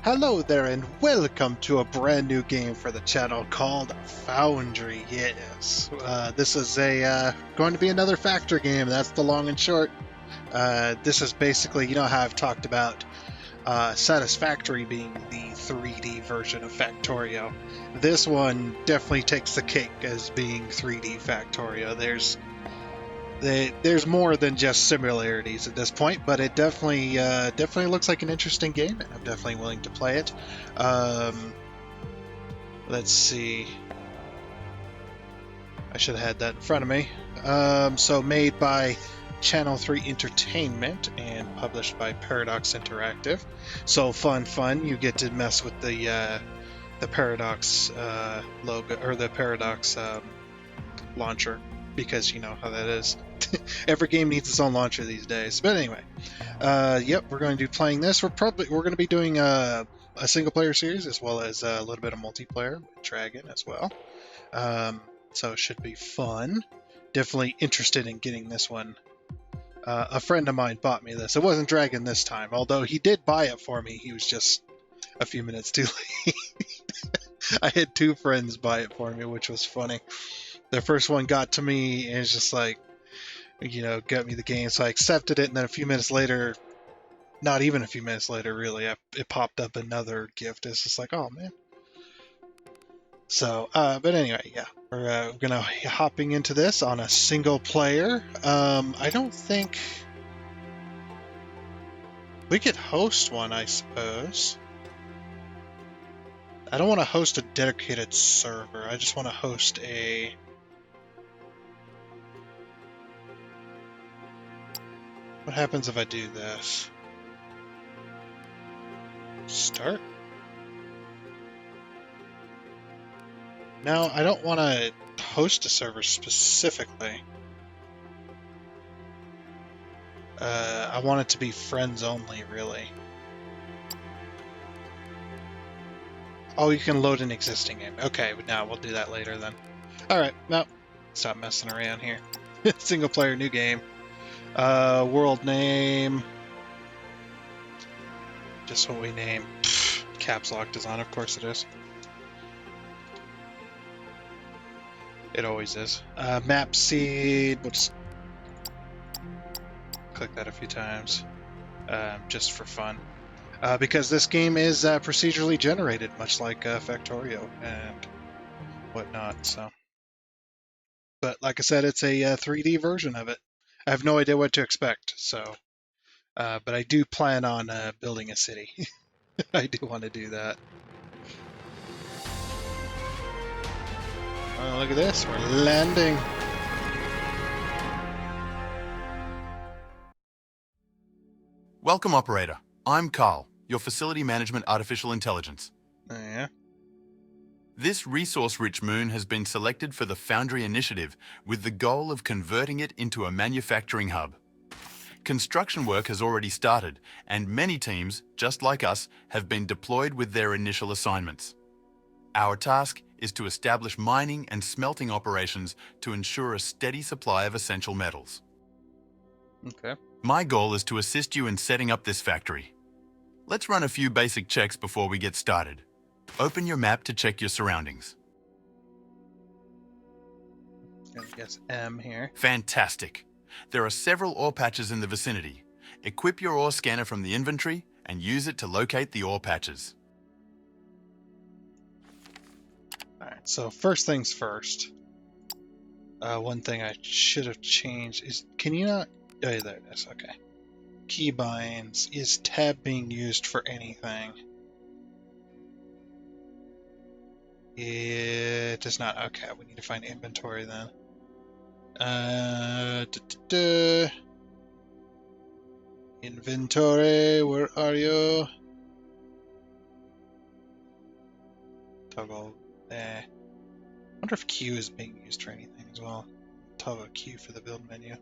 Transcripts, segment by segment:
Hello there and welcome to a brand new game for the channel called Foundry. Yes, this is going to be another factor game. That's the long and short. This is basically, you know how I've talked about Satisfactory being the 3D version of Factorio. This one definitely takes the cake as being 3D Factorio. There's more than just similarities at this point, but it definitely looks like an interesting game, and I'm definitely willing to play it. Let's see. I should have had that in front of me. So made by Channel 3 Entertainment and published by Paradox Interactive. So fun. You get to mess with the Paradox logo or the Paradox launcher, because you know how that is. Every game needs its own launcher these days. But anyway, yep, we're going to be playing this. We're going to be doing a single player series as well as a little bit of multiplayer with Dragon as well. So it should be fun. Definitely interested in getting this one. A friend of mine bought me this. It wasn't Dragon this time, although he did buy it for me. He was just a few minutes too late. I had two friends buy it for me, which was funny. The first one got to me and it's just like, got me the game, so I accepted it, and then a few minutes later, not even a few minutes later, really, it popped up another gift. It's just like, oh man. So, but anyway, yeah, we're gonna hopping into this on a single player. I don't think we could host one, I suppose. I don't want to host a dedicated server. I just want to host a... What happens if I do this? Start? No, I don't want to host a server specifically. I want it to be friends only, really. Oh, you can load an existing game. Okay, now we'll do that later then. Alright, no, stop messing around here. Single player, new game. World name. Just what we name. Caps lock is on, of course it is. It always is. Map seed. We'll just click that a few times, just for fun. Because this game is procedurally generated, much like Factorio and whatnot. So, but like I said, it's a 3D version of it. I have no idea what to expect. So, but I do plan on building a city. I do want to do that. Oh, look at this. We're landing. Welcome, operator. I'm Carl, your facility management artificial intelligence. Oh, yeah. This resource-rich moon has been selected for the Foundry initiative with the goal of converting it into a manufacturing hub. Construction work has already started, and many teams, just like us, have been deployed with their initial assignments. Our task is to establish mining and smelting operations to ensure a steady supply of essential metals. Okay. My goal is to assist you in setting up this factory. Let's run a few basic checks before we get started. Open your map to check your surroundings. I guess M here. Fantastic. There are several ore patches in the vicinity. Equip your ore scanner from the inventory and use it to locate the ore patches. Alright, so first things first. One thing I should have changed is, can you not... Oh, there it is, okay. Keybinds. Is tab being used for anything? It does not. Okay, we need to find inventory then. Inventory, where are you? Toggle. Wonder if Q is being used for anything as well. Toggle Q for the build menu.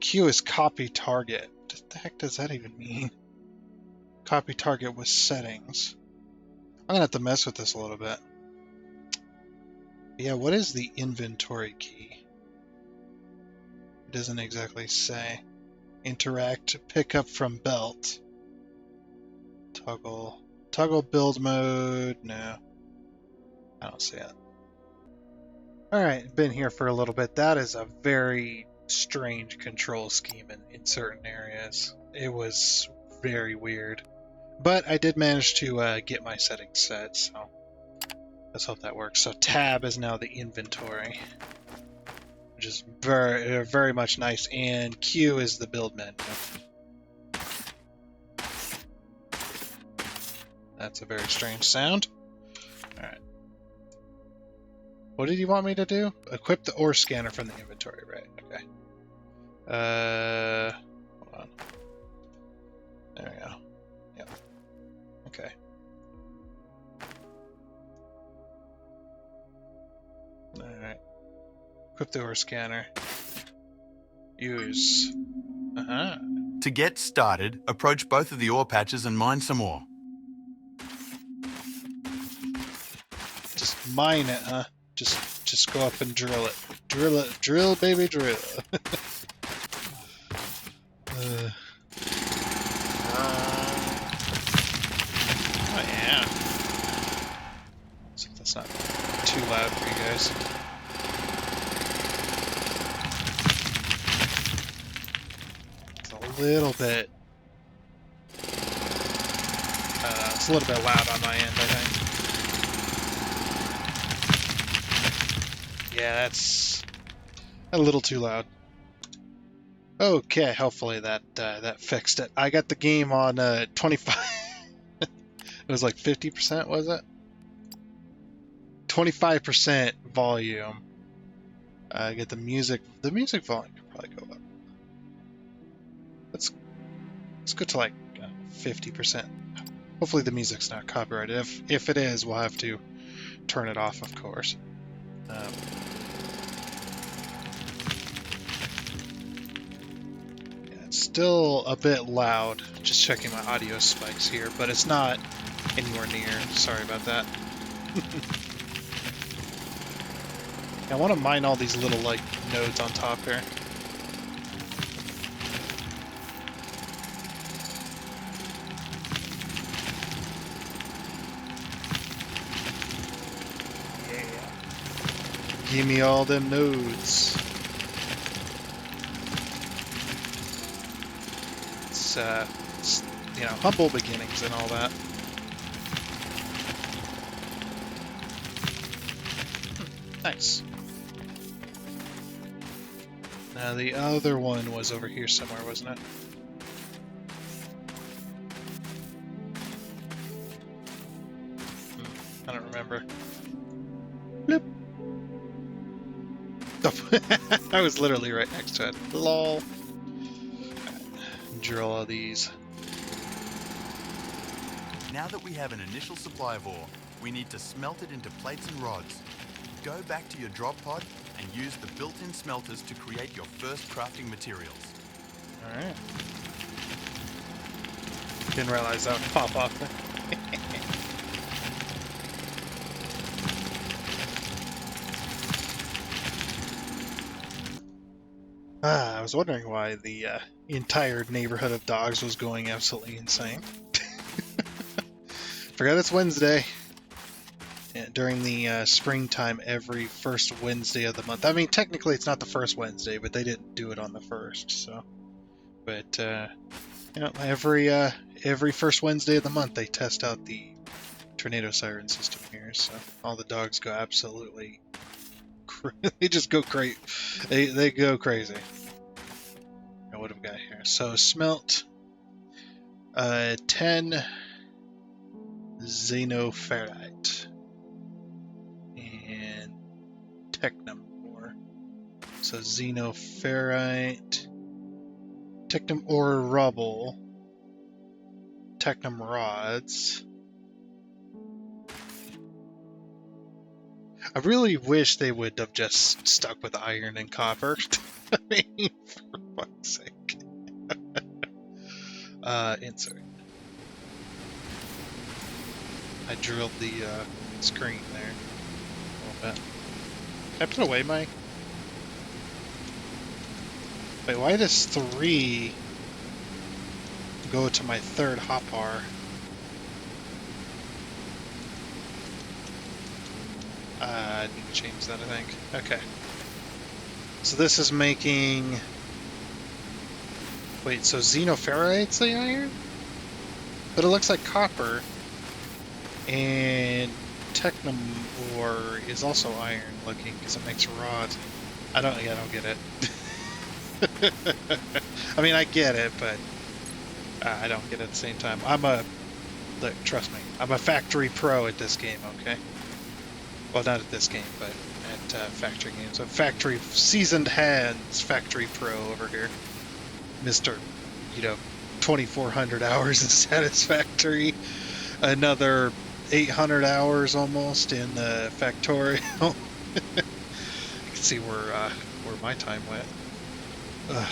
Q is copy target. What the heck does that even mean? Copy target with settings. I'm gonna have to mess with this a little bit. Yeah, what is the inventory key? It doesn't exactly say. Interact, pick up from belt. Toggle build mode. No, I don't see it. Alright, been here for a little bit. That is a very strange control scheme in certain areas. It was very weird. But I did manage to get my settings set, so let's hope that works. So tab is now the inventory, which is very much nice, and Q is the build menu. That's a very strange sound. Alright. What did you want me to do? Equip the ore scanner from the inventory, right? Okay. Hold on. There we go. Yep. Okay. Alright. Equip the ore scanner. Use. Uh-huh. To get started, approach both of the ore patches and mine some ore. Just mine it, huh? Just go up and drill it. Drill, baby, drill. Oh yeah. So that's not too loud for you guys. It's a little bit. It's a little bit loud on my end, I think. Yeah, that's a little too loud. Okay, hopefully that fixed it. I got the game on 25. It was like 50%, was it? 25% volume. Get the music. The music volume could probably go up. Let's go to like 50%. Hopefully the music's not copyrighted. If it is, we'll have to turn it off, of course. Yeah, it's still a bit loud. Just checking my audio spikes here, but it's not anywhere near. Sorry about that. I want to mine all these little like nodes on top here. Give me all them nodes. It's you know, humble beginnings and all that. Nice. Now the other one was over here somewhere, wasn't it? I don't remember. Bloop. I was literally right next to it. Lol. Drill all these. Now that we have an initial supply of ore, we need to smelt it into plates and rods. Go back to your drop pod and use the built-in smelters to create your first crafting materials. Alright. Didn't realize that would pop off there. I was wondering why the entire neighborhood of dogs was going absolutely insane. Forgot it's Wednesday. Yeah, during the springtime, every first Wednesday of the month. I mean, technically it's not the first Wednesday, but they didn't do it on the first, so. But you know, every first Wednesday of the month they test out the tornado siren system here, so all the dogs go absolutely. They just go crazy. They go crazy. Now, what have we got here? So smelt 10 xenoferrite and technum ore. So xenoferrite, technum ore rubble, technum rods. I really wish they would have just stuck with iron and copper. I mean, for fuck's sake. Insert. I drilled the screen there a little bit. Can I put away my... Wait, why does 3 go to my third hotbar? I need to change that, I think. Okay. So this is making... Wait, so xenoferrite's the iron? But it looks like copper. And technum ore is also iron looking because it makes rods. I don't get it. I mean, I get it, but I don't get it at the same time. Look, trust me, I'm a factory pro at this game, okay? Well, not at this game, but at factory games. A factory, seasoned hands factory pro over here. Mr., 2,400 hours in Satisfactory. Another 800 hours almost in the Factorial. You can see where my time went. Ugh.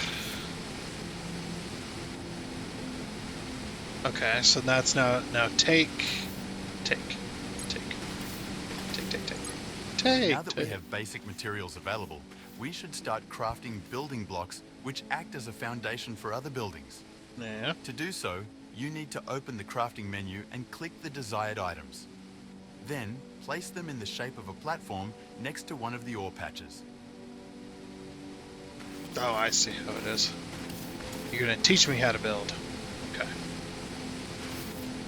Okay, so that's now take. Now that we have basic materials available, we should start crafting building blocks which act as a foundation for other buildings. Yeah. To do so, you need to open the crafting menu and click the desired items. Then, place them in the shape of a platform next to one of the ore patches. Oh, I see how it is. You're gonna teach me how to build. Okay.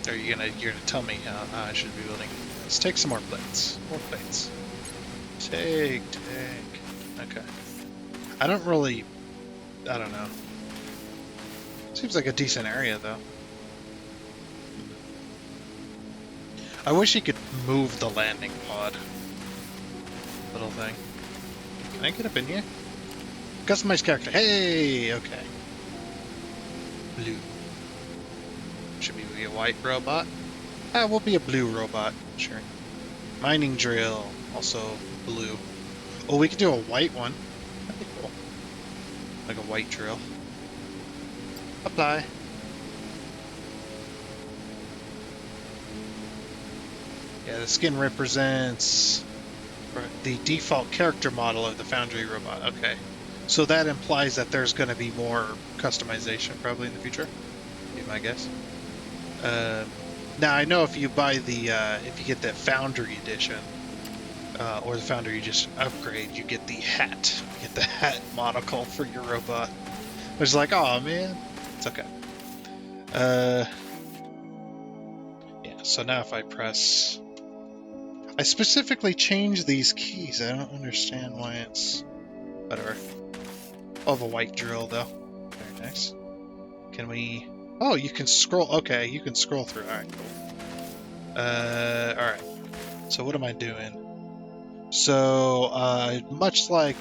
Or you're gonna tell me how I should be building. Let's take some more plates. More plates. Take. Okay. I don't know. Seems like a decent area, though. I wish you could move the landing pod. Little thing. Can I get up in here? Customize character. Hey! Okay. Blue. Should we be a white robot? Ah, we'll be a blue robot. Sure. Mining drill. Also blue. Oh, we could do a white one. That'd be cool. Like a white drill. Apply. Yeah, the skin represents the default character model of the Foundry robot. Okay. So that implies that there's going to be more customization probably in the future. Be my guess. Now I know if you buy the if you get that Foundry edition, or the Foundry you just upgrade, you get the hat. You get the hat monocle for your robot. Which is like, oh man, it's okay. Yeah. So now if I press, I specifically changed these keys. I don't understand why it's whatever. I'll have a white drill though. Very nice. Can we? Oh, you can scroll. Okay, you can scroll through. All right, cool. All right. So what am I doing? So much like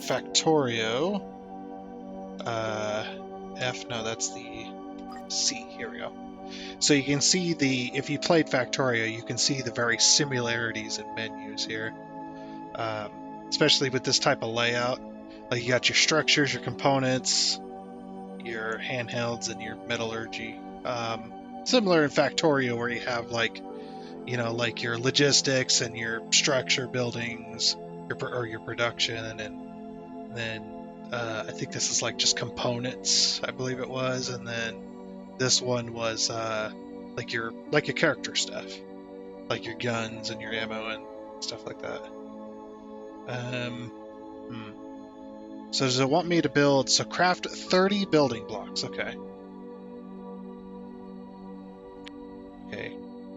Factorio. F. No, that's the C. Here we go. So you can see if you played Factorio, you can see the very similarities in menus here. Especially with this type of layout. Like you got your structures, your components, your handhelds, and your metallurgy. Similar in Factorio, where you have like your logistics and your structure buildings, your production, and then I think this is like just components, I believe it was, and then this one was like your character stuff, like your guns and your ammo and stuff like that. So does it want me to build? So craft 30 building blocks. Okay. Okay.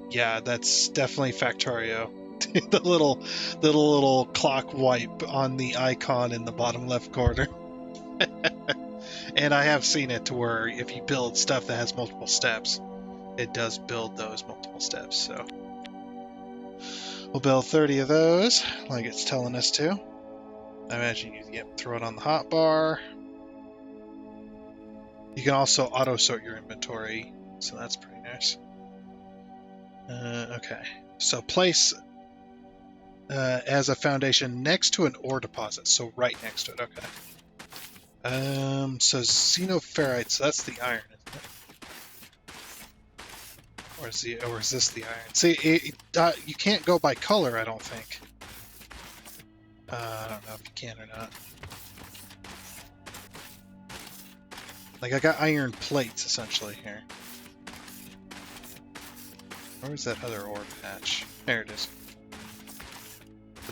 Yeah, that's definitely Factorio. the little clock wipe on the icon in the bottom left corner. And I have seen it to where if you build stuff that has multiple steps, it does build those multiple steps. So we'll build 30 of those, like it's telling us to. I imagine you throw it on the hotbar. You can also auto sort your inventory, so that's pretty nice. Okay, so place as a foundation next to an ore deposit, so right next to it. Okay. So xenoferrite, so that's the iron, isn't it? Or is this the iron? See, you can't go by color, I don't think. I don't know if you can or not. Like, I got iron plates, essentially, here. Where's that other ore patch? There it is.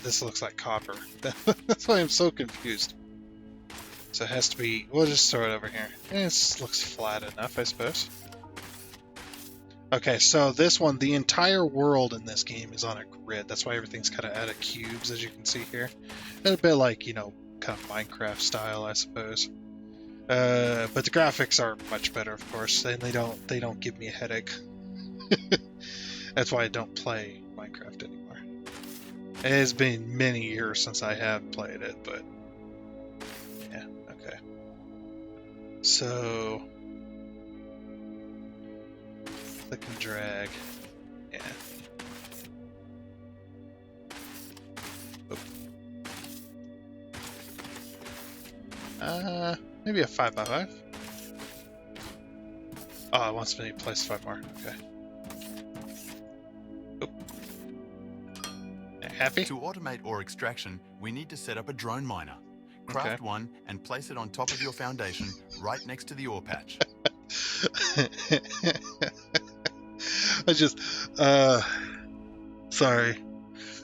but this looks like copper. That's why I'm so confused. So it has to be... We'll just throw it over here. This looks flat enough, I suppose. Okay, so this one, the entire world in this game is on a grid. That's why everything's kind of out of cubes, as you can see here. A bit like, you know, kind of Minecraft style, I suppose. But the graphics are much better, of course, and they don't give me a headache. That's why I don't play Minecraft anymore. It has been many years since I have played it, but yeah, okay. So click and drag. Yeah. Oh. Maybe a 5x5. Oh, it wants me to place 5 more. Okay. Happy? To automate ore extraction, we need to set up a drone miner. Craft one and place it on top of your foundation, right next to the ore patch. I just, sorry.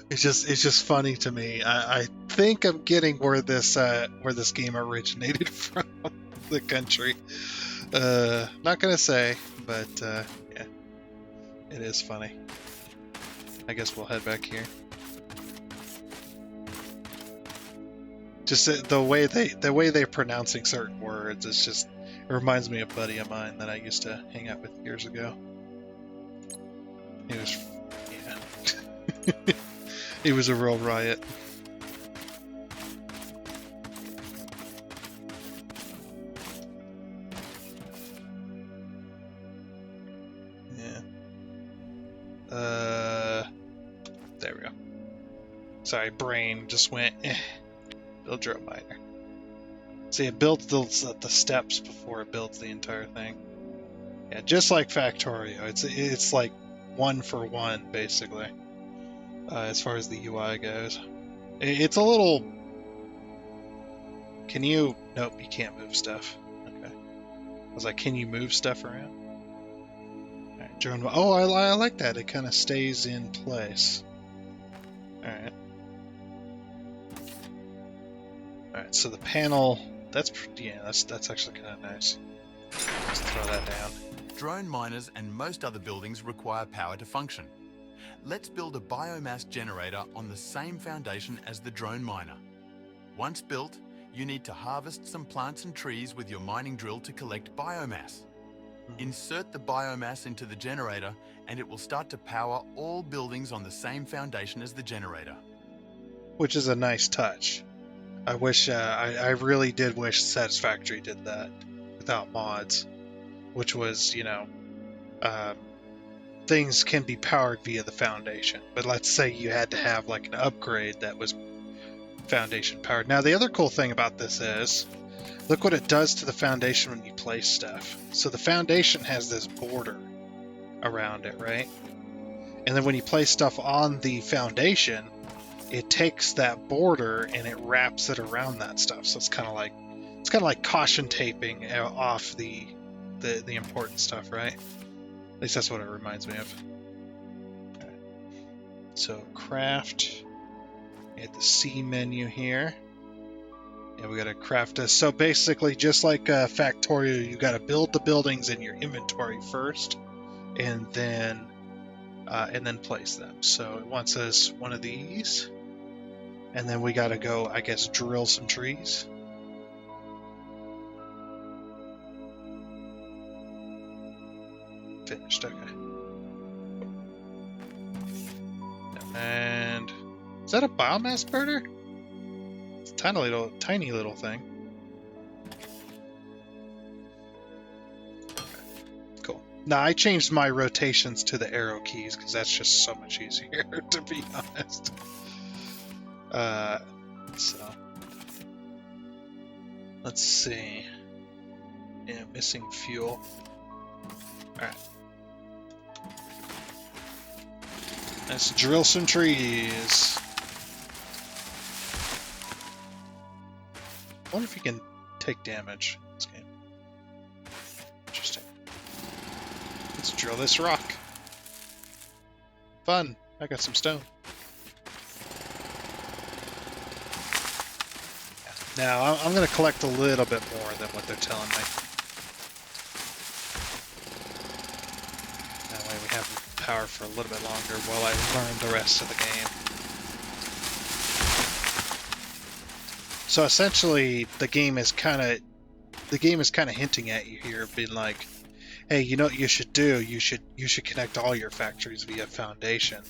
It's just funny to me. I think I'm getting where this game originated from, the country. Not gonna say, but yeah, it is funny. I guess we'll head back here. Just the way they're pronouncing certain words, it reminds me of a buddy of mine that I used to hang out with years ago. He was, yeah, he was a real riot. Yeah. There we go. Sorry, brain just went. Build your own miner. See, it builds the steps before it builds the entire thing. Yeah, just like Factorio, it's like 1 for 1 basically, as far as the UI goes. It's a little. Can you? Nope, you can't move stuff. Okay. I was like, can you move stuff around? All right, drone. Oh, I like that. It kind of stays in place. All right. Alright, so the panel, that's actually kind of nice. Let's throw that down. Drone miners and most other buildings require power to function. Let's build a biomass generator on the same foundation as the drone miner. Once built, you need to harvest some plants and trees with your mining drill to collect biomass. Insert the biomass into the generator and it will start to power all buildings on the same foundation as the generator. Which is a nice touch. I wish, I really did wish Satisfactory did that without mods, which was, you know, things can be powered via the foundation, but let's say you had to have like an upgrade that was foundation powered. Now, the other cool thing about this is, look what it does to the foundation when you place stuff. So the foundation has this border around it, right? And then when you place stuff on the foundation, it takes that border and it wraps it around that stuff. So it's kind of like caution taping off the important stuff, right? At least that's what it reminds me of. Okay. So craft. We hit the C menu here. And we gotta craft this. So basically, just like Factorio, you gotta build the buildings in your inventory first, and then place them. So it wants us one of these. And then we gotta go, I guess, drill some trees. Finished, okay. And is that a biomass burner? It's a tiny little thing. Okay, cool. Now I changed my rotations to the arrow keys because that's just so much easier, to be honest. So let's see. Yeah, missing fuel. Alright. Let's drill some trees. I wonder if you can take damage in this game. Interesting. Let's drill this rock. Fun. I got some stone. Now, I'm going to collect a little bit more than what they're telling me. That way we have power for a little bit longer while I learn the rest of the game. So essentially, the game is kind of hinting at you here, being like, "Hey, you know what you should do? You should connect all your factories via Foundation.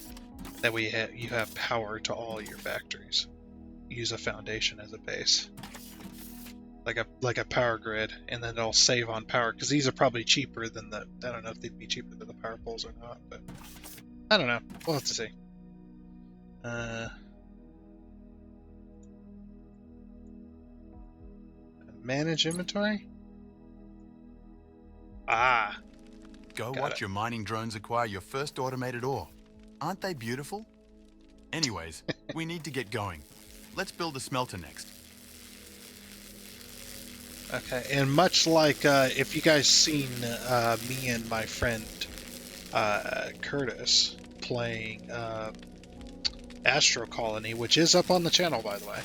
That way you have power to all your factories. Use a Foundation as a base, like a power grid, and then it'll save on power because these are probably cheaper than the. I don't know if they'd be cheaper than the power poles or not, but I don't know. We'll have to see. Manage inventory. Ah, Go got watch it. your mining drones acquire your first automated ore. Aren't they beautiful? Anyways, we need to get going. Let's build a smelter next. Okay, and much like if you guys seen me and my friend Curtis playing Astro Colony, which is up on the channel, by the way.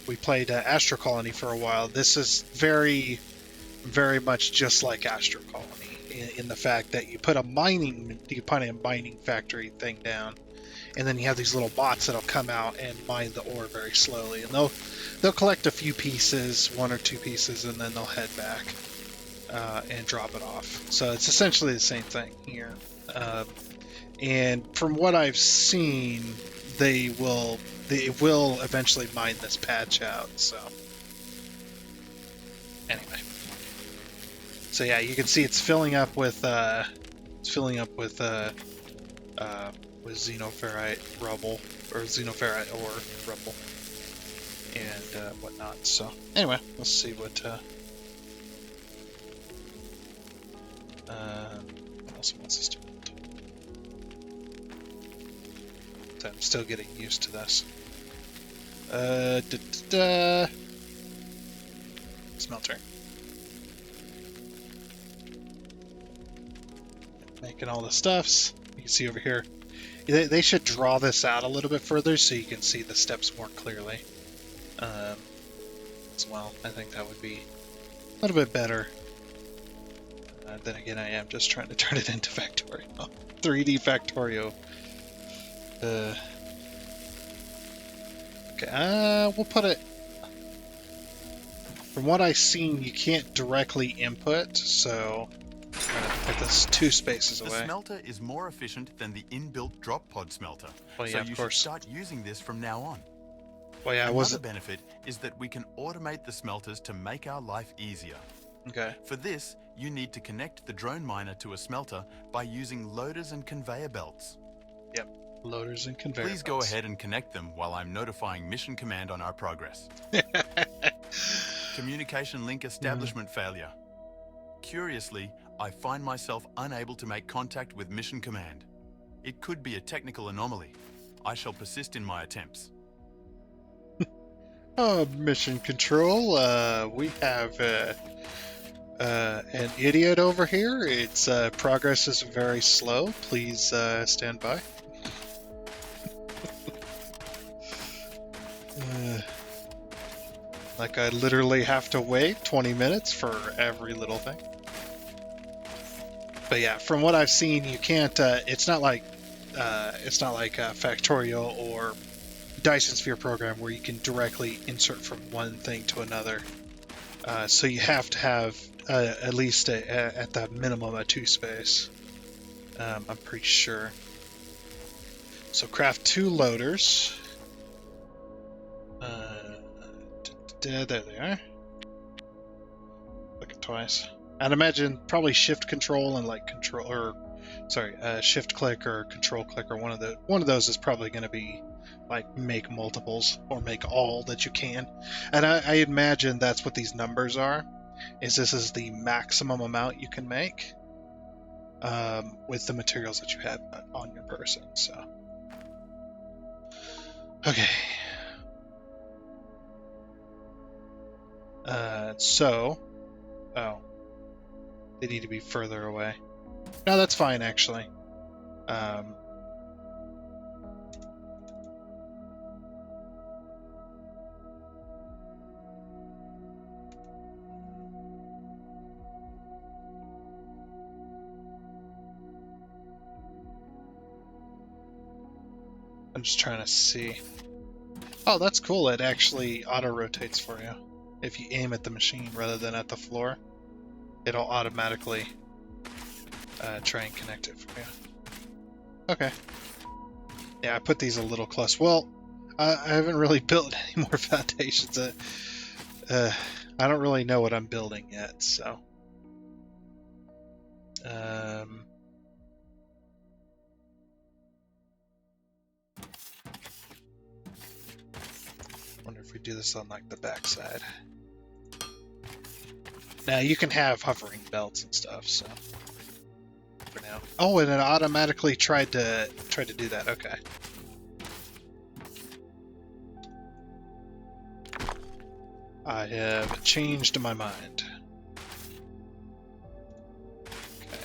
We played Astro Colony for a while. This is very, very much just like Astro Colony in the fact that you put a mining factory thing down, and then you have these little bots that'll come out and mine the ore very slowly, and they'll collect a few pieces, 1 or 2 pieces, and then they'll head back and drop it off. So it's essentially the same thing here. And from what I've seen, they will eventually mine this patch out. So anyway, so yeah, you can see it's filling up with xenoferrite rubble or xenoferrite ore rubble and whatnot. So anyway, let's see what else wants us to build. So I'm still getting used to this. Smelter. Making all the stuffs. You can see over here. They should draw this out a little bit further so you can see the steps more clearly. As well, I think that would be a little bit better. Then again, I am just trying to turn it into Factorio. 3D Factorio. Okay, we'll put it... From what I've seen, you can't directly input, so I'm going to put this 2 spaces away. The smelter is more efficient than the inbuilt drop pod smelter, Well, yeah, so of you course. should start using this from now on. Well, yeah, Another benefit is that we can automate the smelters to make our life easier. Okay. For this, you need to connect the drone miner to a smelter by using loaders and conveyor belts. Yep, loaders and conveyor Please belts. go ahead and connect them while I'm notifying Mission Command on our progress. Communication link establishment failure. Curiously, I find myself unable to make contact with Mission Command. It could be a technical anomaly. I shall persist in my attempts. Mission Control, we have an idiot over here. Its progress is very slow. Please stand by. Like I literally have to wait 20 minutes for every little thing. But yeah, from what I've seen, you can't. It's not like Factorio or Dyson Sphere program where you can directly insert from one thing to another. So you have to have at least at the minimum a 2 space. I'm pretty sure. So craft 2 loaders. There they are. Look at twice. I'd imagine probably shift control and like shift click or control click or one of those is probably going to be like make multiples or make all that you can. And I imagine that's what these numbers are. This is the maximum amount you can make with the materials that you have on your person. So okay. Oh, they need to be further away. No, that's fine actually. I'm just trying to see. Oh, that's cool. It actually auto-rotates for you. If you aim at the machine rather than at the floor, it'll automatically try and connect it for you. Okay. Yeah, I put these a little close. Well, I haven't really built any more foundations. I don't really know what I'm building yet, so. Wonder if we do this on like the backside. Now you can have hovering belts and stuff, so for now. Oh, and it automatically tried to do that. Okay. I have changed my mind. Okay.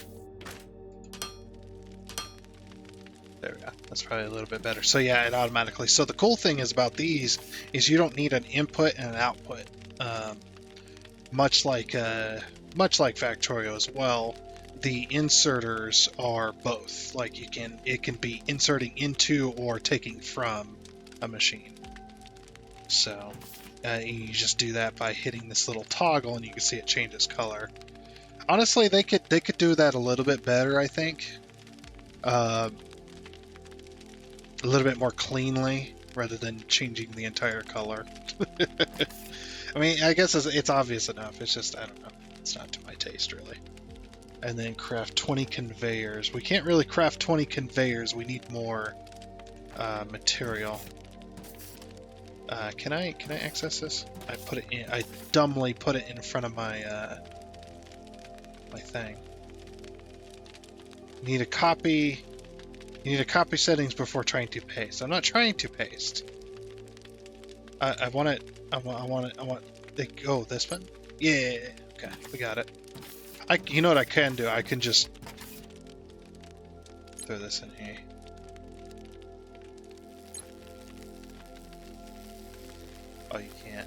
There we go. That's probably a little bit better. So yeah, it automatically. So the cool thing is about these is you don't need an input and an output. Much like Factorio as well, the inserters are both. Like it can be inserting into or taking from a machine. So you just do that by hitting this little toggle, and you can see it changes color. Honestly, they could do that a little bit better, I think. A little bit more cleanly rather than changing the entire color. I mean, I guess it's obvious enough. It's just, I don't know. It's not to my taste, really. And then craft 20 conveyors. We can't really craft 20 conveyors. We need more material. Can I access this? I put it in. I dumbly put it in front of my my thing. You need to copy settings before trying to paste. I'm not trying to paste. I want it. I want it. Oh, this one? Yeah. Okay, we got it. You know what I can do? I can just throw this in here. Oh, you can't.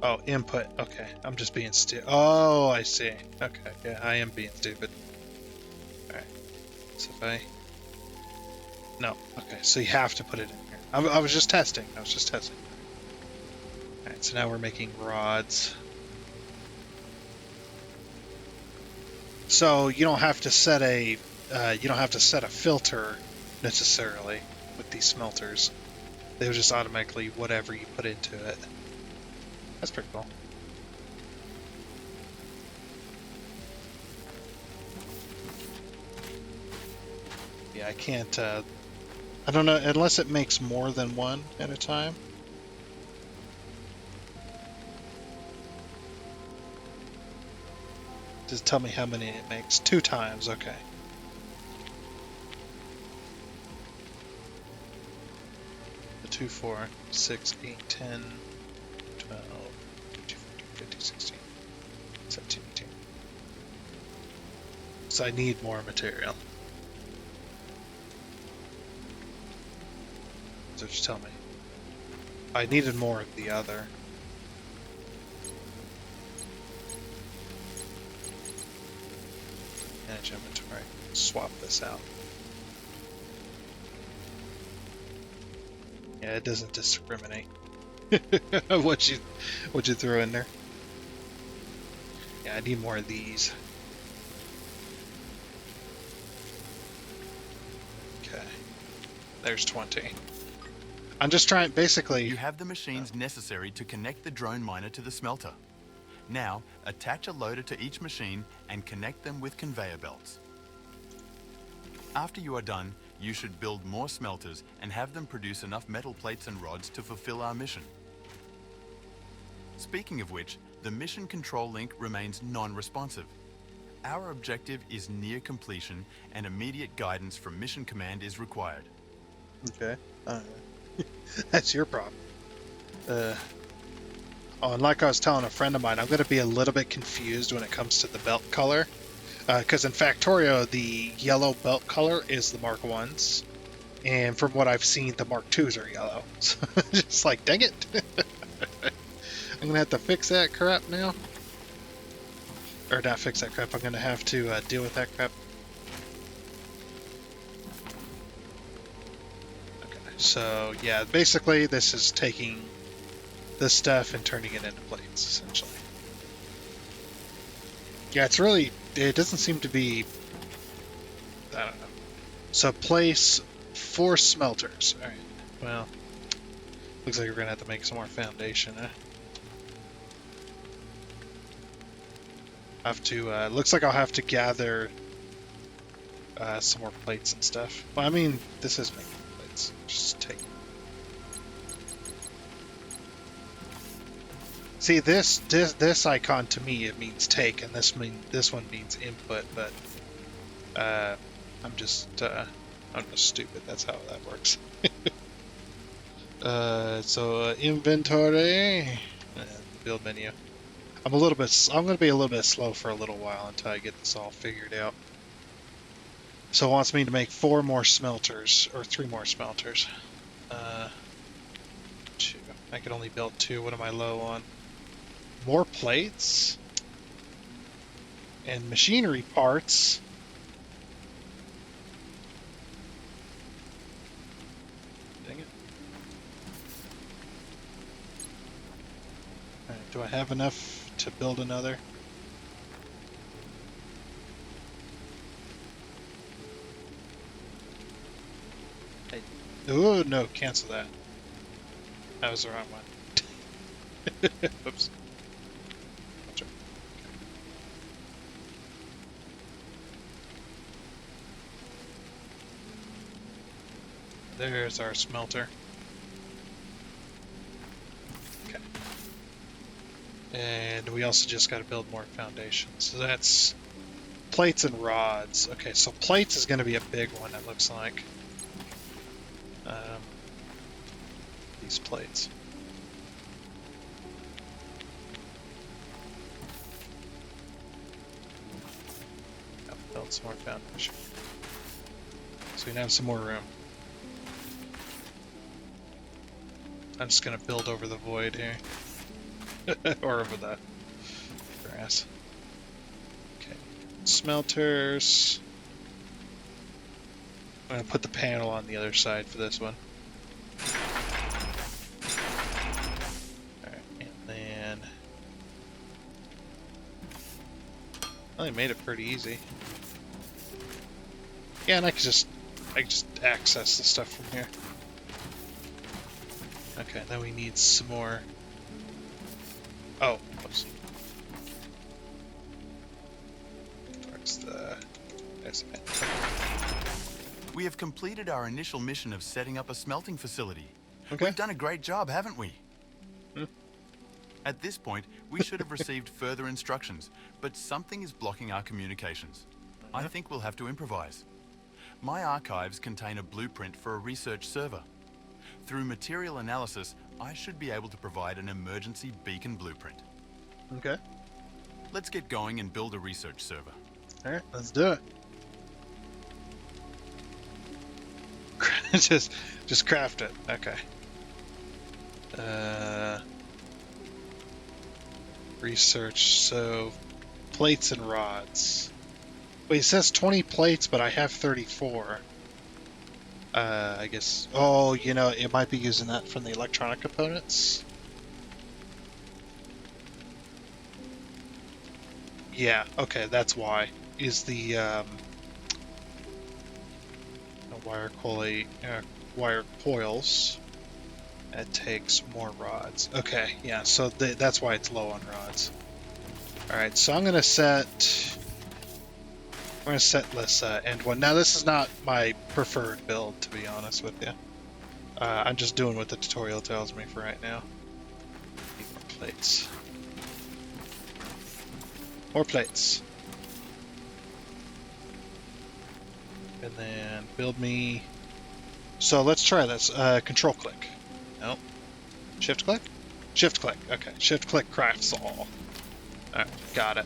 Oh, input. Okay, I'm just being stupid. Oh, I see. Okay, yeah, I am being stupid. Alright. So if I... No. Okay, so you have to put it in here. I was just testing. Alright, so now we're making rods. So you don't have to set a filter necessarily with these smelters. They will just automatically whatever you put into it. That's pretty cool. Yeah, I can't. I don't know unless it makes more than one at a time. Just tell me how many it makes. 2 times, okay. The 2, 4, 6, 8, 10, 12, 13, 14, 15, 16, 17, 18. So I need more material. So just tell me. I needed more of the other. Manage inventory. Swap this out. Yeah, it doesn't discriminate. what you throw in there. Yeah, I need more of these. Okay. There's 20. I'm just trying, basically... You have the machines necessary to connect the drone miner to the smelter. Now, attach a loader to each machine and connect them with conveyor belts. After you are done, you should build more smelters and have them produce enough metal plates and rods to fulfill our mission. Speaking of which, the mission control link remains non-responsive. Our objective is near completion and immediate guidance from Mission Command is required. Okay. That's your problem. Oh, and like I was telling a friend of mine, I'm going to be a little bit confused when it comes to the belt color. Because in Factorio, the yellow belt color is the Mark 1s. And from what I've seen, the Mark 2s are yellow. So just like, dang it. I'm going to have to fix that crap now. or not fix that crap. I'm gonna have to deal with that crap. Okay, so yeah, basically this is taking this stuff and turning it into plates, essentially. Yeah, it's really, it doesn't seem to be, I don't know. So place 4 smelters. All right. Well, looks like we're gonna have to make some more foundation. Have to. Looks like I'll have to gather some more plates and stuff. Well, I mean, this is making plates. Just take. See, this icon to me it means take, and this one means input. But I'm just stupid. That's how that works. So inventory and build menu. I'm going to be a little bit slow for a little while until I get this all figured out. So it wants me to make 4 more smelters, or 3 more smelters. 2. I can only build 2. What am I low on? More plates? And machinery parts? Dang it. Alright, do I have enough to build another? Oh no, cancel that. That was the wrong one. Oops. That's right. There's our smelter. Okay. And we also just got to build more foundations. So that's plates and rods. Okay, so plates is going to be a big one, it looks like. These plates. I'll build some more foundation. So we can have some more room. I'm just going to build over the void here. Or over the grass. Okay. Smelters. I'm going to put the panel on the other side for this one. Alright, and then... Well, they made it pretty easy. Yeah, and I can just access the stuff from here. Okay, then we need some more... Oh, whoops. Towards the... There's the pen. We have completed our initial mission of setting up a smelting facility. Okay. We've done a great job, haven't we? Hmm. At this point, we should have received further instructions, but something is blocking our communications. I think we'll have to improvise. My archives contain a blueprint for a research server. Through material analysis, I should be able to provide an emergency beacon blueprint. Okay. Let's get going and build a research server. Alright, let's do it. just craft it. Okay. Research, so plates and rods. Wait, it says 20 plates, but I have 34. I guess, oh, you know, it might be using that from the electronic components. Yeah, okay, that's why. Is the wire coils. It takes more rods. Okay, yeah, so that's why it's low on rods. Alright, so I'm gonna set this end one. Now this is not my preferred build, to be honest with you. I'm just doing what the tutorial tells me for right now. Need more plates. More plates. And then build me... So let's try this. Control click. Nope. Shift click? Shift click. Okay. Shift click crafts all. Alright, got it.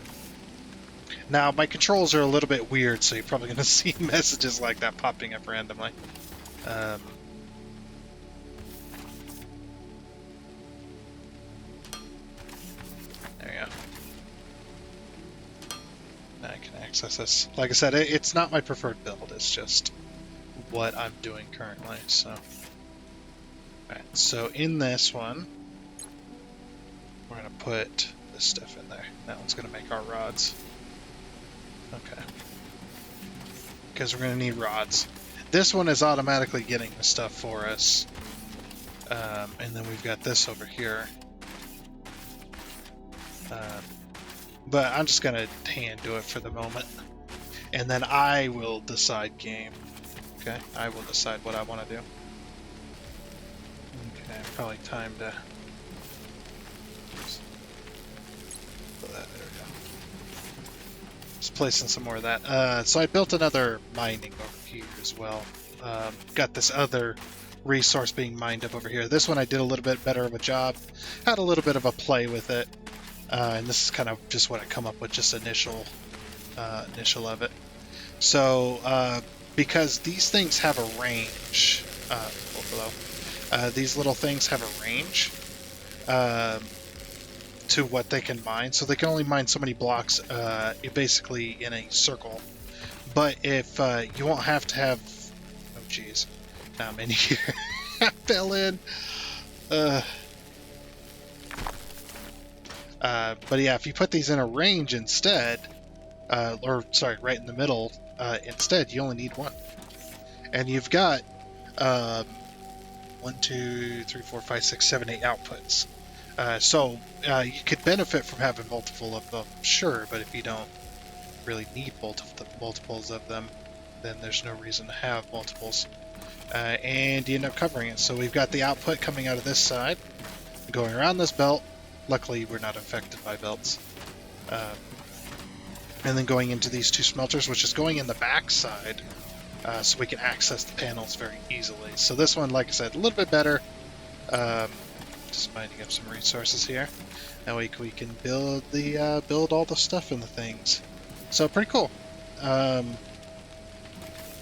Now, my controls are a little bit weird, so you're probably going to see messages like that popping up randomly. There we go. access this. Like I said, it's not my preferred build. It's just what I'm doing currently. So, all right. So in this one, we're gonna put this stuff in there. That one's gonna make our rods. Okay. Because we're gonna need rods. This one is automatically getting the stuff for us. And then we've got this over here. But I'm just gonna hand do it for the moment. And then I will decide game. Okay, I will decide what I want to do. Okay, probably time to... There we go. Just placing some more of that. So I built another mining over here as well. Got this other resource being mined up over here. This one I did a little bit better of a job. Had a little bit of a play with it. And this is kind of just what I come up with, just initial of it. So, because these things have a range, these little things have a range to what they can mine. So they can only mine so many blocks, basically in a circle. But if you won't have to have, oh geez, I'm in here. I fell in. But yeah, if you put these in a range instead, or sorry, right in the middle, instead, you only need one. And you've got 1, 2, 3, 4, 5, 6, 7, 8 outputs. So you could benefit from having multiple of them, sure, but if you don't really need multiples of them, then there's no reason to have multiples. And you end up covering it. So we've got the output coming out of this side, going around this belt. Luckily, we're not affected by belts. And then going into these two smelters, which is going in the back side, so we can access the panels very easily. So this one, like I said, a little bit better. Just mining up some resources here. That way we can build all the stuff in the things. So pretty cool.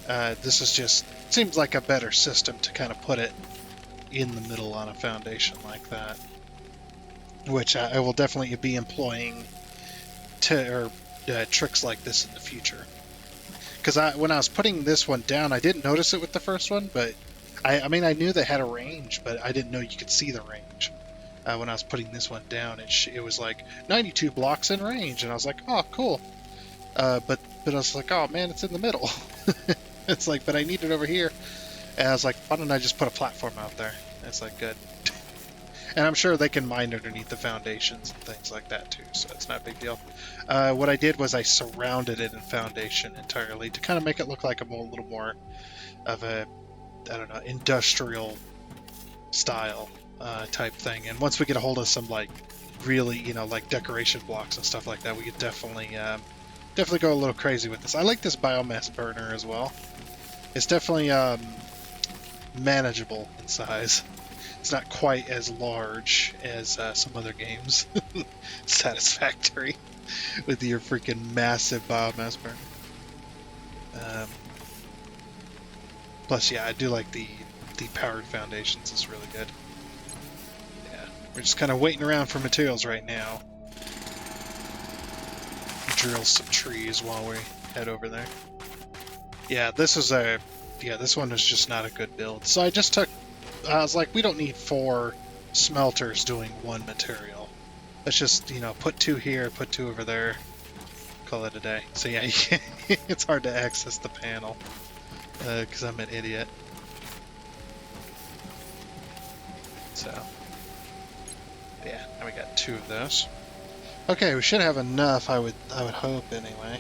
This is just seems like a better system to kind of put it in the middle on a foundation like that, which I will definitely be employing tricks like this in the future. Because when I was putting this one down, I didn't notice it with the first one, but I mean, I knew they had a range, but I didn't know you could see the range. When I was putting this one down, it was like 92 blocks in range, and I was like, oh, cool. But I was like, oh man, it's in the middle. It's like, but I need it over here. And I was like, why don't I just put a platform out there? And it's like, good. And I'm sure they can mine underneath the foundations and things like that too, so it's not a big deal. What I did was I surrounded it in foundation entirely to kind of make it look like a little more of a, I don't know, industrial style type thing. And once we get a hold of some like really, like decoration blocks and stuff like that, we could definitely go a little crazy with this. I like this biomass burner as well. It's definitely manageable in size. It's not quite as large as some other games. Satisfactory with your freaking massive biomass burner. Plus, yeah, I do like the powered foundations. It's really good. Yeah, we're just kind of waiting around for materials right now. Drill some trees while we head over there. Yeah, this one is just not a good build. So I was like, we don't need 4 smelters doing one material. Let's just, put 2 here, put 2 over there, call it a day. So yeah, it's hard to access the panel, because I'm an idiot. So, yeah, now we got 2 of those. Okay, we should have enough, I would hope anyway.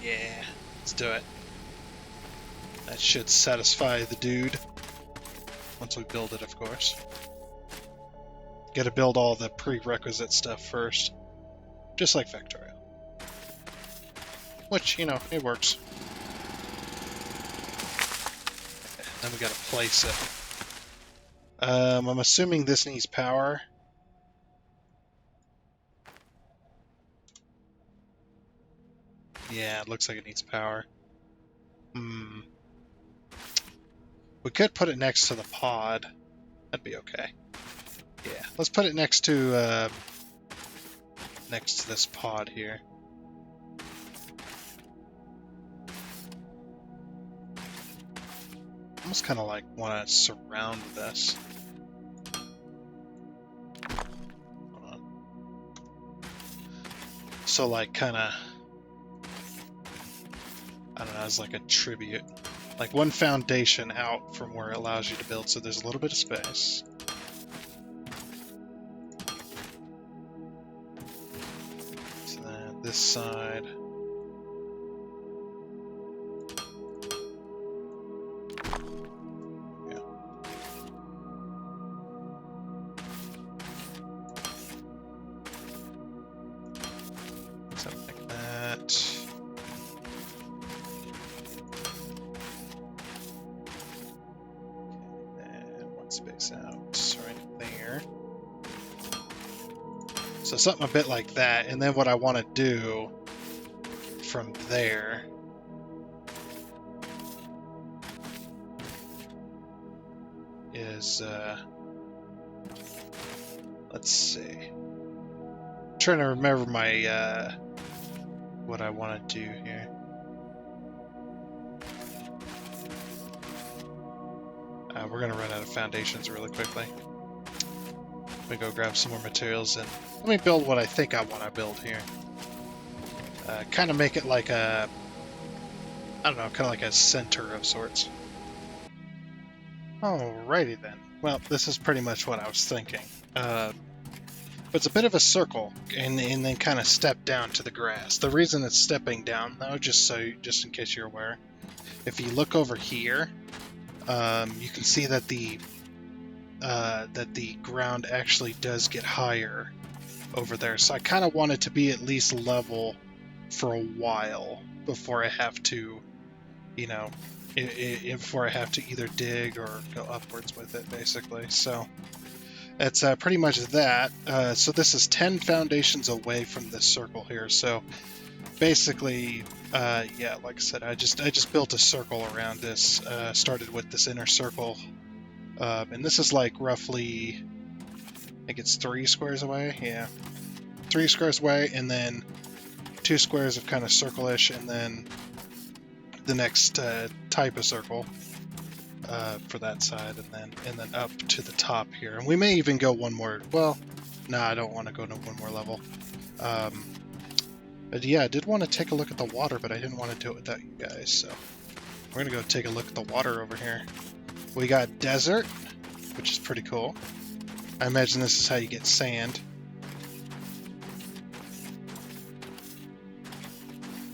Yeah, let's do it. That should satisfy the dude. Once we build it, of course. Gotta build all the prerequisite stuff first. Just like Factorial. Which, it works. Then we gotta place it. I'm assuming this needs power. Yeah, it looks like it needs power. We could put it next to the pod. That'd be okay. Yeah, let's put it next to next to this pod here. Almost kind of like want to surround this. Hold on. So like kind of, I don't know, as like a tribute. Like one foundation out from where it allows you to build, so there's a little bit of space. So then this side. Space out right there. So something a bit like that, and then what I want to do from there is, let's see. I'm trying to remember my, what I want to do here. We're going to run out of foundations really quickly. Let me go grab some more materials and let me build what I think I want to build here. Kind of make it like a, I don't know, kind of like a center of sorts. Alrighty then. Well, this is pretty much what I was thinking. But it's a bit of a circle, and then kind of step down to the grass. The reason it's stepping down, though, just in case you're aware, if you look over here, you can see that the ground actually does get higher over there. So I kind of want it to be at least level for a while before I have to, you know, before I have to either dig or go upwards with it, basically. So that's pretty much that. So this is 10 foundations away from this circle here. So basically, yeah, like I said, I just built a circle around this. Started with this inner circle, and this is like roughly, I think it's 3 squares away. Yeah, 3 squares away, and then 2 squares of kind of circle-ish, and then the next type of circle for that side, and then up to the top here. And we may even go one more. Well, no, I don't want to go to one more level. But yeah, I did want to take a look at the water, but I didn't want to do it without you guys, so we're going to go take a look at the water over here. We got desert, which is pretty cool. I imagine this is how you get sand.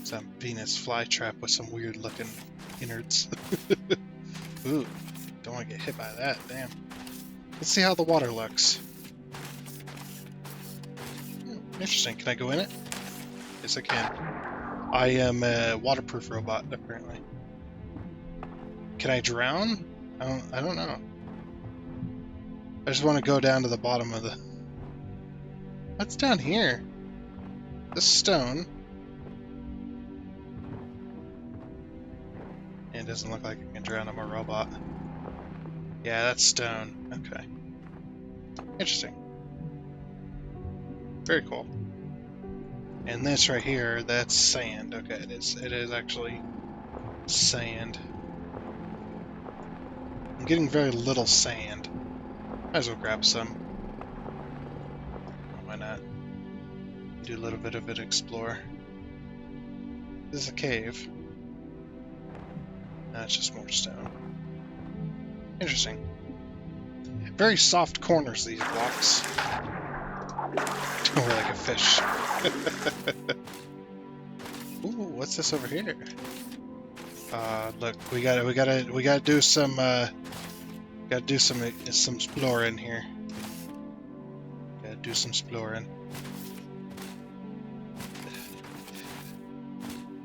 Some Venus flytrap with some weird looking innards. Ooh, don't want to get hit by that, damn. Let's see how the water looks. Interesting, can I go in it? Yes, I can. I am a waterproof robot, apparently. Can I drown? I don't know. I just want to go down to the bottom of the... What's down here? This stone. It doesn't look like I can drown. I'm a robot. Yeah, that's stone. Okay. Interesting. Very cool. And this right here, that's sand. Okay, it is actually sand. I'm getting very little sand. Might as well grab some. Why not? Do a little bit of it, explore. This is a cave. No, it's just more stone. Interesting. Very soft corners, these blocks. We're like a fish. Ooh, what's this over here? Look, we gotta do some exploring here. Gotta do some exploring.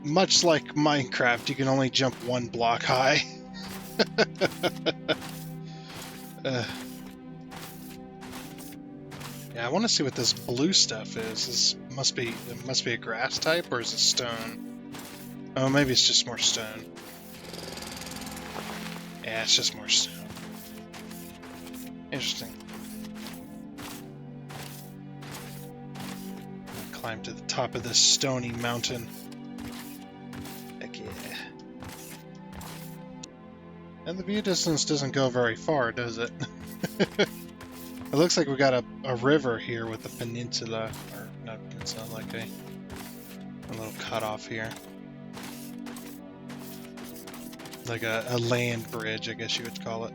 Much like Minecraft, you can only jump 1 block high. Yeah, I want to see what this blue stuff is. It must be a grass type, or is it stone? Oh, maybe it's just more stone. Yeah, it's just more stone. Interesting. climb to the top of this stony mountain. Heck yeah. And the view distance doesn't go very far, does it? It looks like we got a river here with a peninsula, or not peninsula, like a little cutoff here. Like a land bridge, I guess you would call it.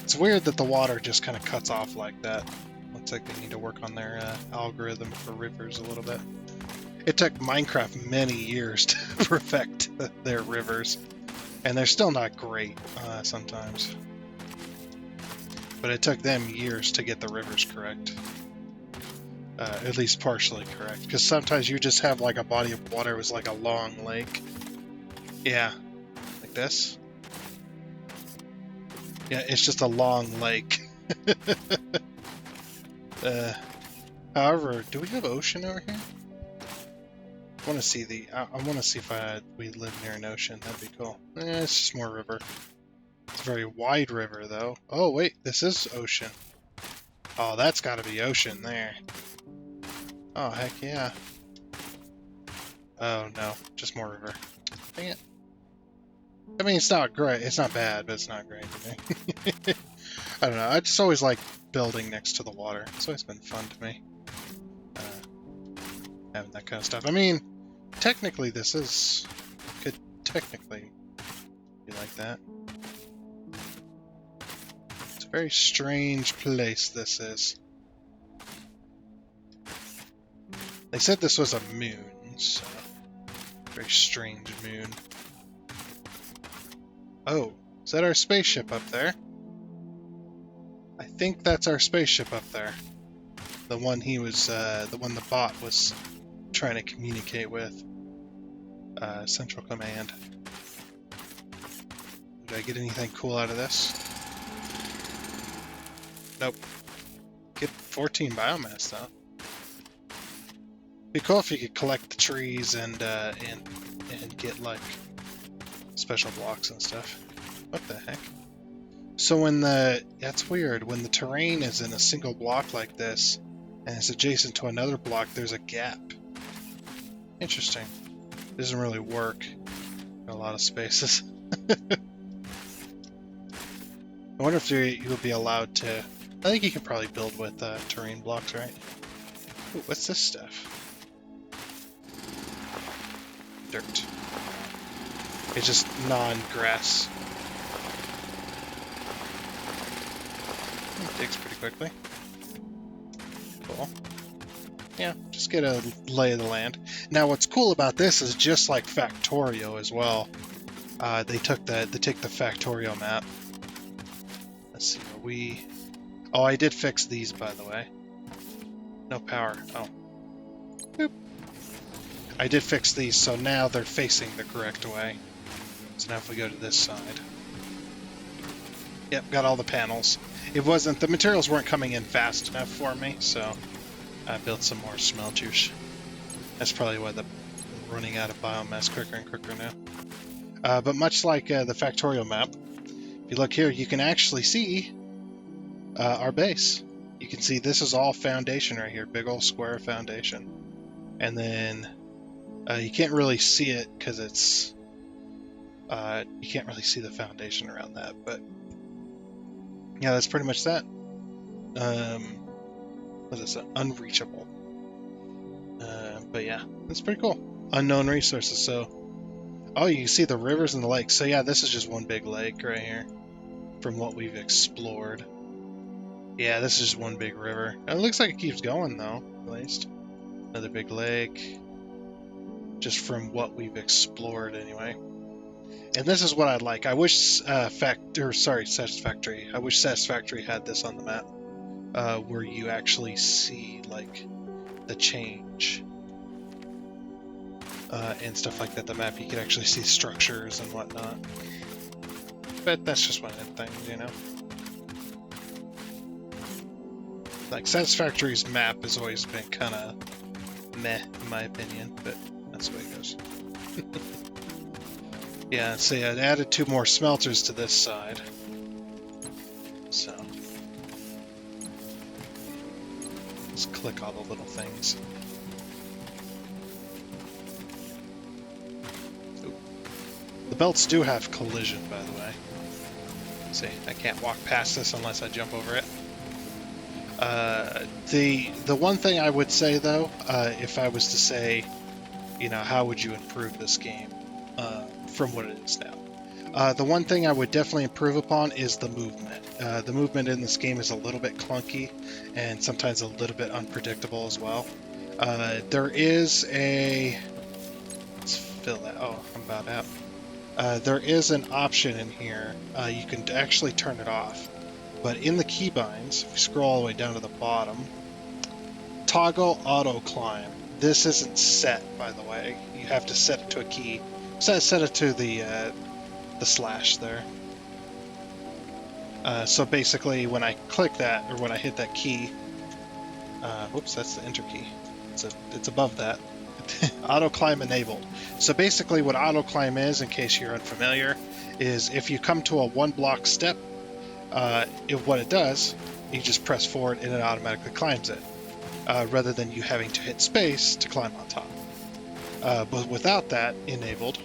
It's weird that the water just kind of cuts off like that. Looks like they need to work on their algorithm for rivers a little bit. It took Minecraft many years to perfect their rivers, and they're still not great sometimes. But it took them years to get the rivers correct. At least partially correct. Because sometimes you just have like a body of water with like a long lake. Yeah. Like this. Yeah, it's just a long lake. However, do we have ocean over here? I want to see I want to see if we live near an ocean. That'd be cool. It's just more river. It's a very wide river, though. Oh, wait, this is ocean. Oh, that's got to be ocean there. Oh, heck yeah. Oh, no, just more river. Dang it. I mean, it's not great. It's not bad, but it's not great to me. I don't know. I just always like building next to the water. It's always been fun to me. Having that kind of stuff. I mean, technically this could technically be like that. It's a very strange place, this is. They said this was a moon, so very strange moon. Oh, is that our spaceship up there? I think that's our spaceship up there. The one he was, the one the bot was trying to communicate with. Central Command. Did I get anything cool out of this? Nope. Get 14 biomass though. Be cool if you could collect the trees and get like special blocks and stuff. What the heck? So when that's weird. When the terrain is in a single block like this, and it's adjacent to another block, there's a gap. Interesting. Doesn't really work in a lot of spaces. I wonder if you'll be allowed to. I think you can probably build with terrain blocks, right? Ooh, what's this stuff? Dirt. It's just non-grass. It digs pretty quickly. Cool. Yeah, just get a lay of the land. Now, what's cool about this is just like Factorio as well. They take the Factorio map. Let's see, are we? Oh, I did fix these, by the way. No power. Oh. Boop. I did fix these, so now they're facing the correct way. So now if we go to this side. Yep, got all the panels. It wasn't, the materials weren't coming in fast enough for me, so I built some more smelters. That's probably why they're running out of biomass quicker and quicker now. But much like the Factorio map, if you look here, you can actually see our base. You can see this is all foundation right here, big old square foundation. And then you can't really see it because it's you can't really see the foundation around that, but yeah, that's pretty much that. What is it? Unreachable. But yeah, that's pretty cool. Unknown resources. So, oh, you can see the rivers and the lakes. So yeah, this is just one big lake right here, from what we've explored. Yeah, this is just one big river. It looks like it keeps going though, at least. Another big lake. Just from what we've explored anyway. And this is what I'd like. I wish Satisfactory. I wish Satisfactory had this on the map, where you actually see like the change and stuff like that. The map, you could actually see structures and whatnot. But that's just one of the things, you know. Like Satisfactory's map has always been kind of meh, in my opinion, but that's the way it goes. Yeah, so yeah, I added 2 more smelters to this side. So let's click all the little things. belts do have collision, by the way. See, I can't walk past this unless I jump over it. The one thing I would say, though, if I was to say, how would you improve this game from what it is now? The one thing I would definitely improve upon is the movement. The movement in this game is a little bit clunky and sometimes a little bit unpredictable as well. There is a... Let's fill that. Oh, I'm about out. There is an option in here. You can actually turn it off. But in the keybinds, if you scroll all the way down to the bottom, toggle auto climb. This isn't set, by the way. You have to set it to a key. Set it to the slash there. So basically, when I click that, or when I hit that key, whoops, that's the enter key. It's above that. Auto climb enabled. So basically, what auto climb is, in case you're unfamiliar, is if you come to a one block step, what it does, you just press forward and it automatically climbs it, rather than you having to hit space to climb on top. But without that enabled,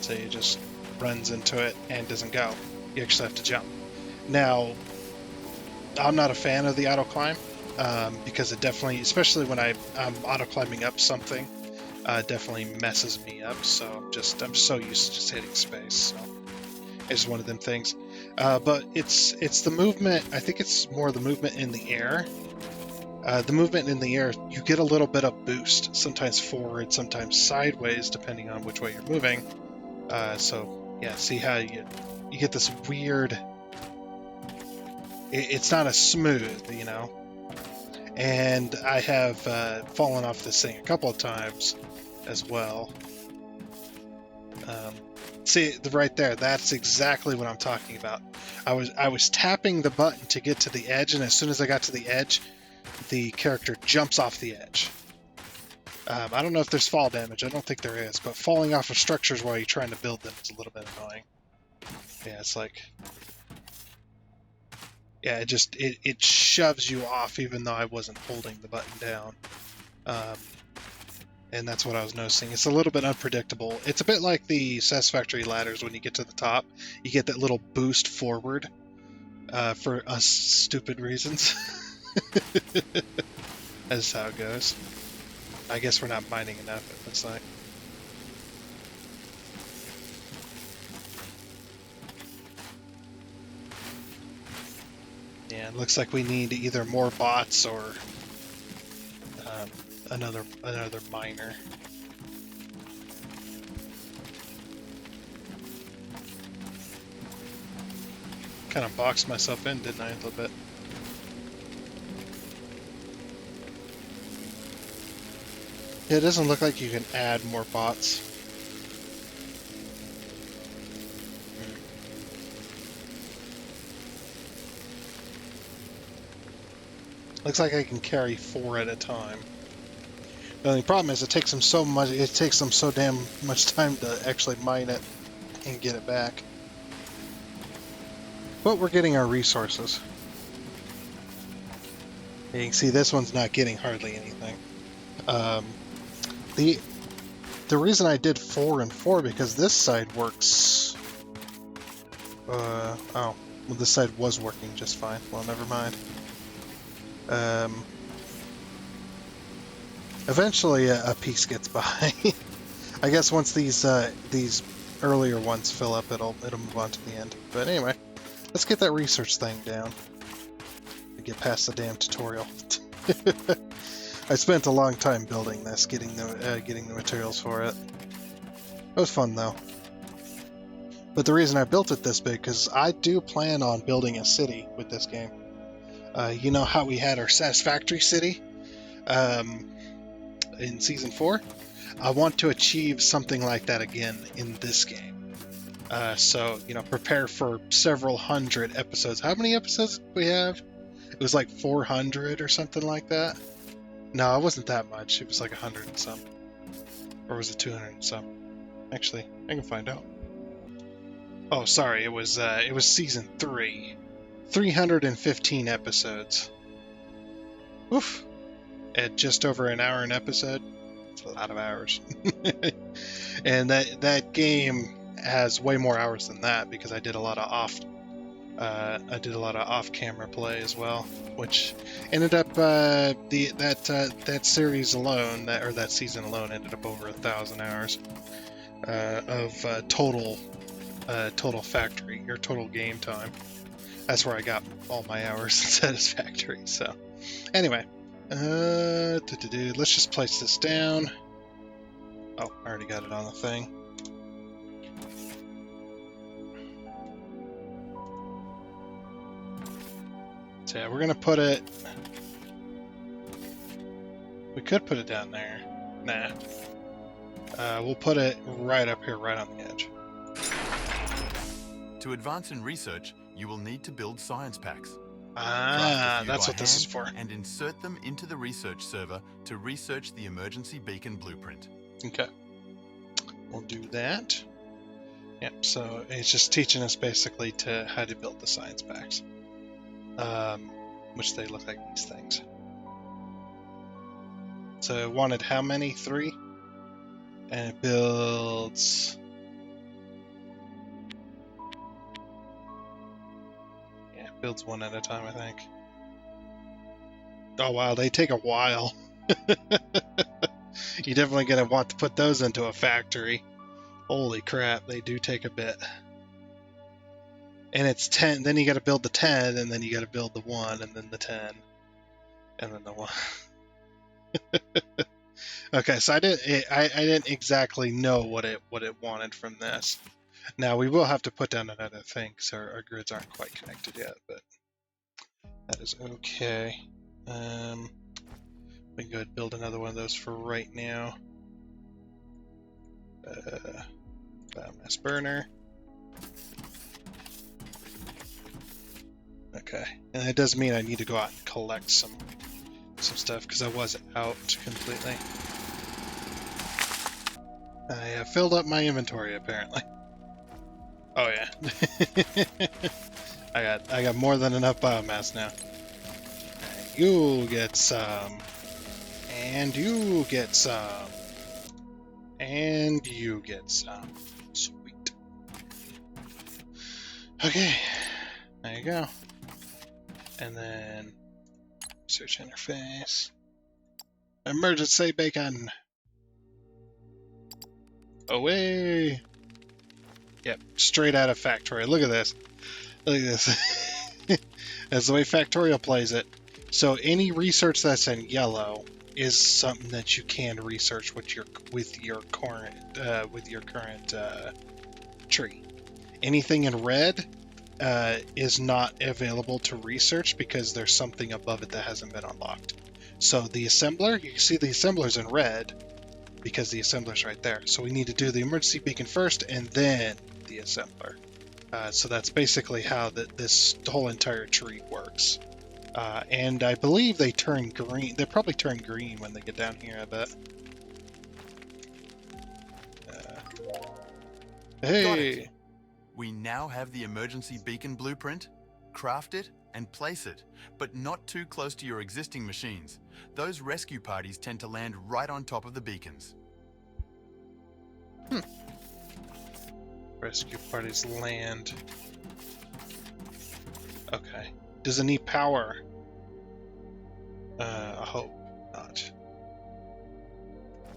so it just runs into it and doesn't go. You actually have to jump. Now, I'm not a fan of the auto climb because it definitely, especially when I'm auto climbing up something, definitely messes me up. So I'm so used to just hitting space. So it's one of them things. But it's the movement. I think it's more the movement in the air. The movement in the air, you get a little bit of boost, sometimes forward, sometimes sideways, depending on which way you're moving. So yeah, see how you get this weird. It's not as smooth, And I have fallen off this thing a couple of times as well. See, right there, that's exactly what I'm talking about. I was tapping the button to get to the edge, and as soon as I got to the edge, the character jumps off the edge. I don't know if there's fall damage. I don't think there is, but falling off of structures while you're trying to build them is a little bit annoying. Yeah, it's like... Yeah, it shoves you off even though I wasn't holding the button down. And that's what I was noticing. It's a little bit unpredictable. It's a bit like the Satisfactory ladders when you get to the top. You get that little boost forward for us stupid reasons. That's how it goes. I guess we're not mining enough, it looks like. Yeah, it looks like we need either more bots or another miner. Kind of boxed myself in, didn't I, a little bit? Yeah, it doesn't look like you can add more bots. Looks like I can carry 4 at a time. The only problem is it takes them so damn much time to actually mine it and get it back. But we're getting our resources. You can see this one's not getting hardly anything. The reason I did 4 and 4 because this side works. Well, this side was working just fine. Well, never mind. Eventually, a piece gets by. I guess once these earlier ones fill up, it'll move on to the end. But anyway, let's get that research thing down. To get past the damn tutorial. I spent a long time building this, getting the materials for it. It was fun though. But the reason I built it this big, because I do plan on building a city with this game. You know how we had our Satisfactory city in Season 4? I want to achieve something like that again in this game. So, prepare for several hundred episodes. How many episodes did we have? It was like 400 or something like that. No, it wasn't that much. It was like 100 and some. Or was it 200 and some? Actually, I can find out. Oh, sorry. It was Season 3. 315 episodes. Oof. At just over an hour an episode. It's a lot of hours. And that game has way more hours than that because I did a lot of off-camera play as well, which ended up that series alone, that season alone, ended up over 1,000 hours of total factory or total game time. That's where I got all my hours in Satisfactory. So, anyway, let's just place this down. Oh, I already got it on the thing. So yeah, we're gonna put it. We could put it down there. Nah. We'll put it right up here, right on the edge. To advance in research, you will need to build science packs. Ah, that's what this is for. And insert them into the research server to research the emergency beacon blueprint. Okay. We'll do that. Yep, so it's just teaching us basically how to build the science packs. Which they look like these things. So it wanted how many? 3? And it builds... Yeah, it builds one at a time, I think. Oh wow, they take a while. You're definitely going to want to put those into a factory. Holy crap, they do take a bit. And it's 10, then you got to build the 10, and then you got to build the 1, and then the 10, and then the 1. Okay, so I didn't exactly know what it wanted from this. Now we will have to put down another thing because our grids aren't quite connected yet, but that is okay. We can go ahead and build another one of those for right now. Biomass burner. Okay, and it does mean I need to go out and collect some stuff because I was out completely. I have filled up my inventory apparently. Oh yeah, I got more than enough biomass now. Right, you get some, and you get some, and you get some. Sweet. Okay, there you go. And then search interface. Emergency bacon. Away. Yep, straight out of Factorio. Look at this. Look at this. That's the way Factorio plays it. So any research that's in yellow is something that you can research with your current tree. Anything in red is not available to research because there's something above it that hasn't been unlocked. So the assembler, you can see the assembler's in red because the assembler's right there. So we need to do the emergency beacon first and then the assembler. So that's basically how this whole entire tree works. And I believe they turn green. They probably turn green when they get down here, I bet. Hey! We now have the emergency beacon blueprint. Craft it and place it, but not too close to your existing machines. Those rescue parties tend to land right on top of the beacons. Rescue parties land. Okay. Does it need power? I hope not.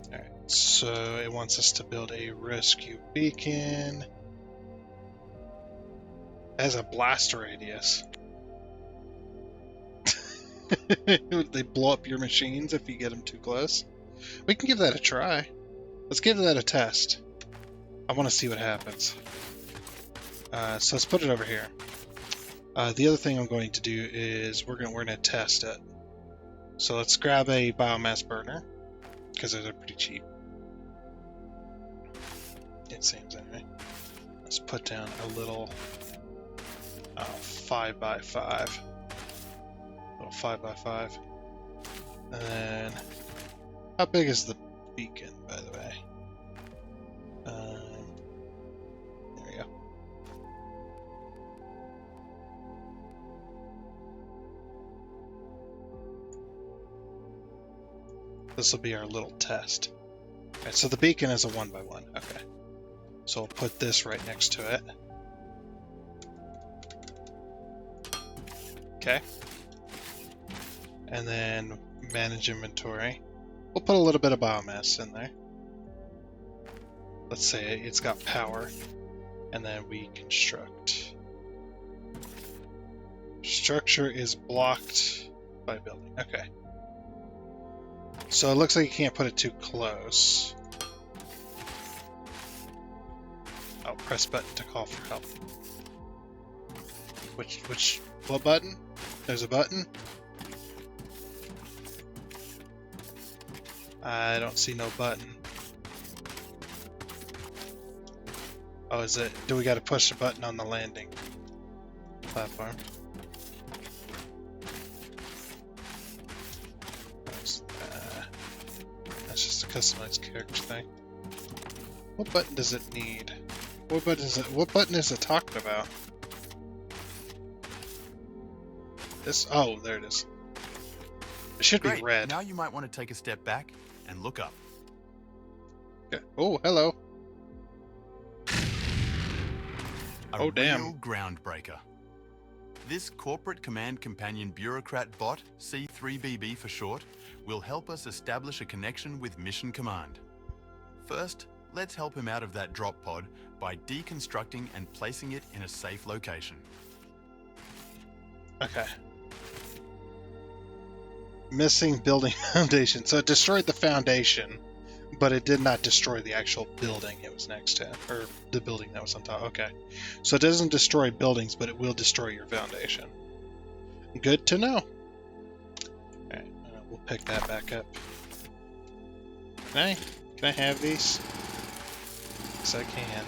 Alright, so it wants us to build a rescue beacon. It has a blast radius. They blow up your machines if you get them too close. We can give that a try. Let's give that a test. I want to see what happens. So let's put it over here. The other thing I'm going to do is we're gonna test it. So let's grab a biomass burner because they're pretty cheap. It seems anyway. Let's put down a little 5x5. Little 5x5. And then, how big is the beacon, by the way? There we go. This will be our little test. Alright, so the beacon is a 1x1. Okay. So we'll put this right next to it. Okay. And then manage inventory. We'll put a little bit of biomass in there. Let's say it's got power. And then we construct. Structure is blocked by building. Okay. So it looks like you can't put it too close. Oh, press button to call for help. What button? There's a button? I don't see no button. Oh, is it? Do we got to push the button on the landing platform? That's just a customized character thing. What button does it need? What button is it? What button is it talking about? This? Oh, there it is. It should be red. Now you might want to take a step back and look up. Okay. Oh, hello. A damn. real groundbreaker. This Corporate Command Companion Bureaucrat bot, C3BB for short, will help us establish a connection with Mission Command. First, let's help him out of that drop pod by deconstructing and placing it in a safe location. Okay. Missing building foundation. So it destroyed the foundation, but it did not destroy the actual building it was next to, or the building that was on top. Okay. So it doesn't destroy buildings, but it will destroy your foundation. Good to know. Alright, we'll pick that back up. Can I have these? Yes, I can.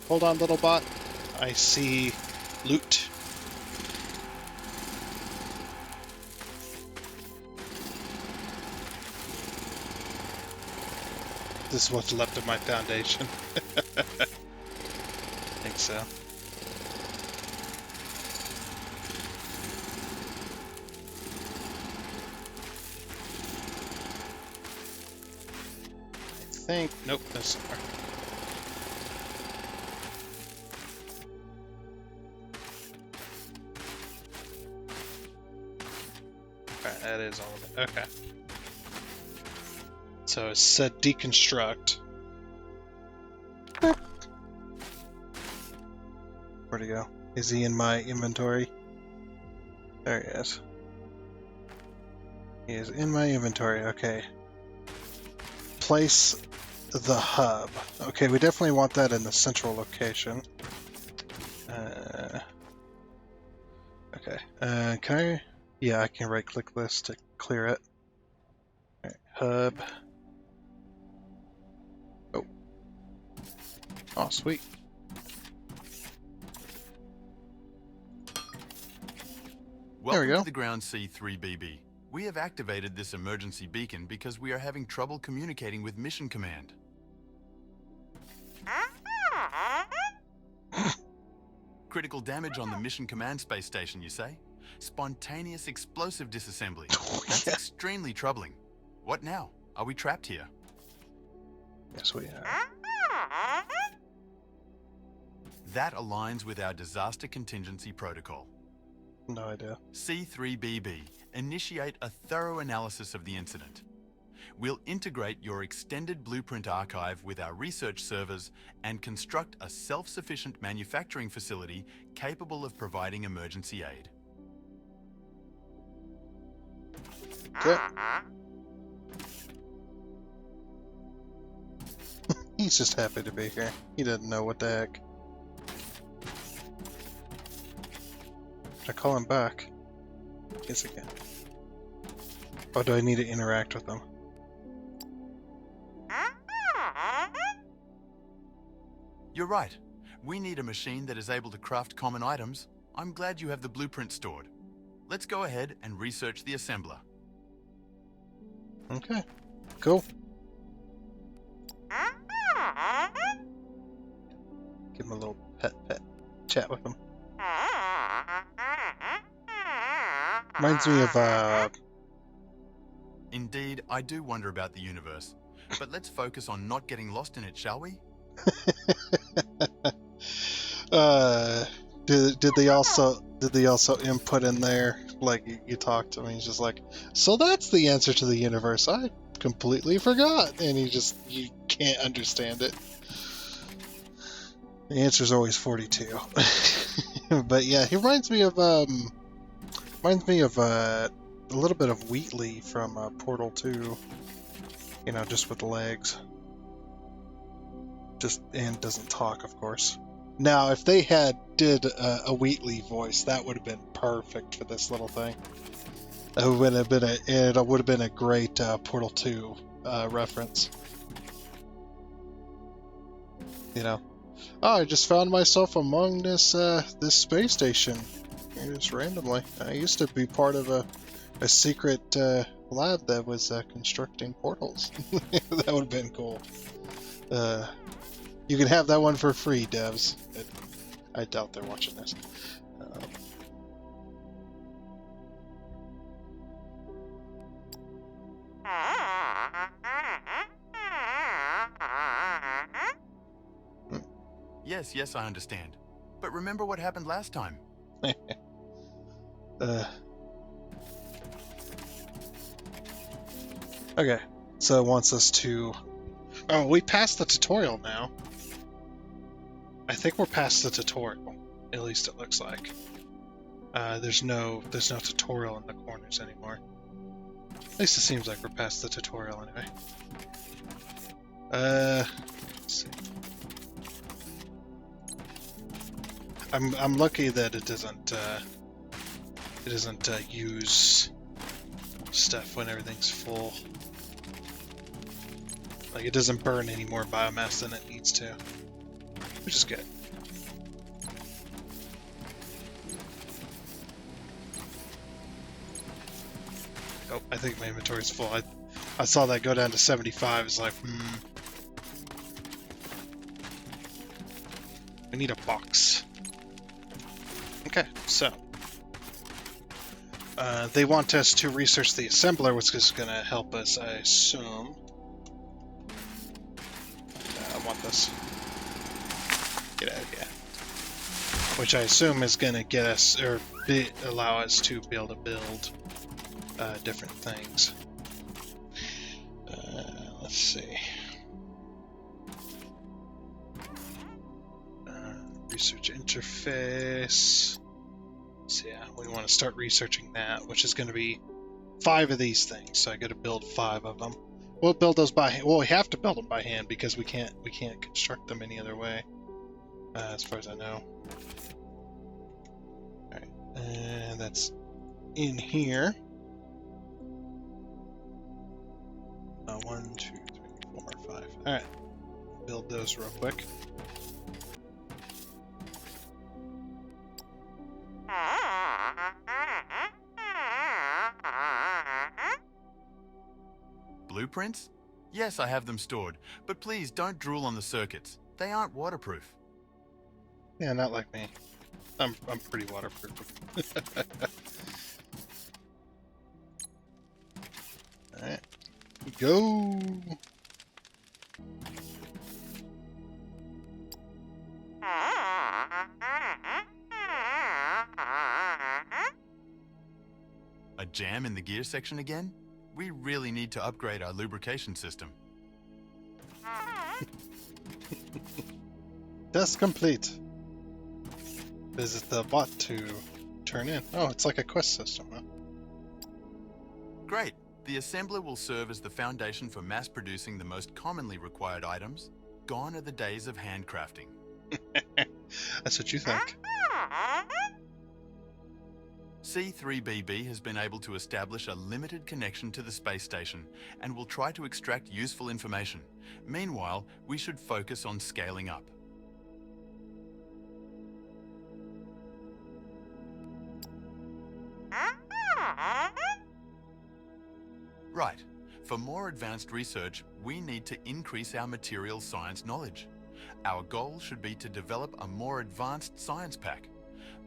Hold on, little bot. I see loot. This is what's left of my foundation. I think so. Nope, that's somewhere. Okay, that is all of it. Okay. So it said deconstruct. Where'd he go? Is he in my inventory? There he is. He is in my inventory. Okay. Place the hub. Okay, we definitely want that in the central location. Okay. Can I? Yeah, I can right-click this to clear it. Alright, hub. Oh. Oh, sweet. Welcome go. to the ground C3BB. We have activated this emergency beacon because we are having trouble communicating with Mission Command. Critical damage on the Mission Command space station, you say? Spontaneous explosive disassembly. That's extremely troubling. What now? Are we trapped here? Yes, we are. That aligns with our disaster contingency protocol. No idea. C3BB, initiate a thorough analysis of the incident. We'll integrate your extended blueprint archive with our research servers and construct a self-sufficient manufacturing facility capable of providing emergency aid. Okay. He's just happy to be here. He doesn't know what the heck. Should I call him back? Yes, I can. Oh, do I need to interact with him? You're right. We need a machine that is able to craft common items. I'm glad you have the blueprint stored. Let's go ahead and research the assembler. Okay, cool. Give him a little pet chat with him. Reminds me of Indeed, I do wonder about the universe. But let's focus on not getting lost in it, shall we? uh did they also input in there, like you talked to me, he's just like, so that's the answer to the universe, I completely forgot, and you can't understand it. The answer is always 42. But yeah, he reminds me of a little bit of Wheatley from Portal 2, just with legs, and doesn't talk, of course. Now, if they did a Wheatley voice, that would have been perfect for this little thing. It would have been a great Portal 2 reference. Oh, I just found myself among this space station, just randomly. I used to be part of a secret lab that was constructing portals. That would have been cool. You can have that one for free, devs. I doubt they're watching this. Yes, I understand. But remember what happened last time. Okay, so it wants us to... Oh, we passed the tutorial now. I think we're past the tutorial. At least it looks like. There's no tutorial in the corners anymore. At least it seems like we're past the tutorial anyway. Let's see. I'm lucky that it doesn't use stuff when everything's full. Like, it doesn't burn any more biomass than it needs to, which is good. Oh, I think my inventory's full. I saw that go down to 75. It's like, I need a box. Okay, so they want us to research the assembler, which is going to help us, I assume. I want this. Get out of here. Which I assume is going to get us, or allow us to be able to build different things. Let's see. Research interface. So yeah, we want to start researching that, which is going to be 5 of these things. So I got to build 5 of them. We'll build those by hand. Well, we have to build them by hand because we can't construct them any other way, as far as I know. All right, and that's in here. 1, 2, 3, 4, 5. All right, build those real quick. Blueprints? Yes, I have them stored, but please don't drool on the circuits. They aren't waterproof. Yeah, not like me. I'm pretty waterproof. Alright. Go! A jam in the gear section again? We really need to upgrade our lubrication system. Test complete. Visit the bot to turn in. Oh, it's like a quest system, huh? Great. The assembler will serve as the foundation for mass producing the most commonly required items. Gone are the days of handcrafting. That's what you think. C3BB has been able to establish a limited connection to the space station and will try to extract useful information. Meanwhile, we should focus on scaling up. Right. For more advanced research, we need to increase our materials science knowledge. Our goal should be to develop a more advanced science pack.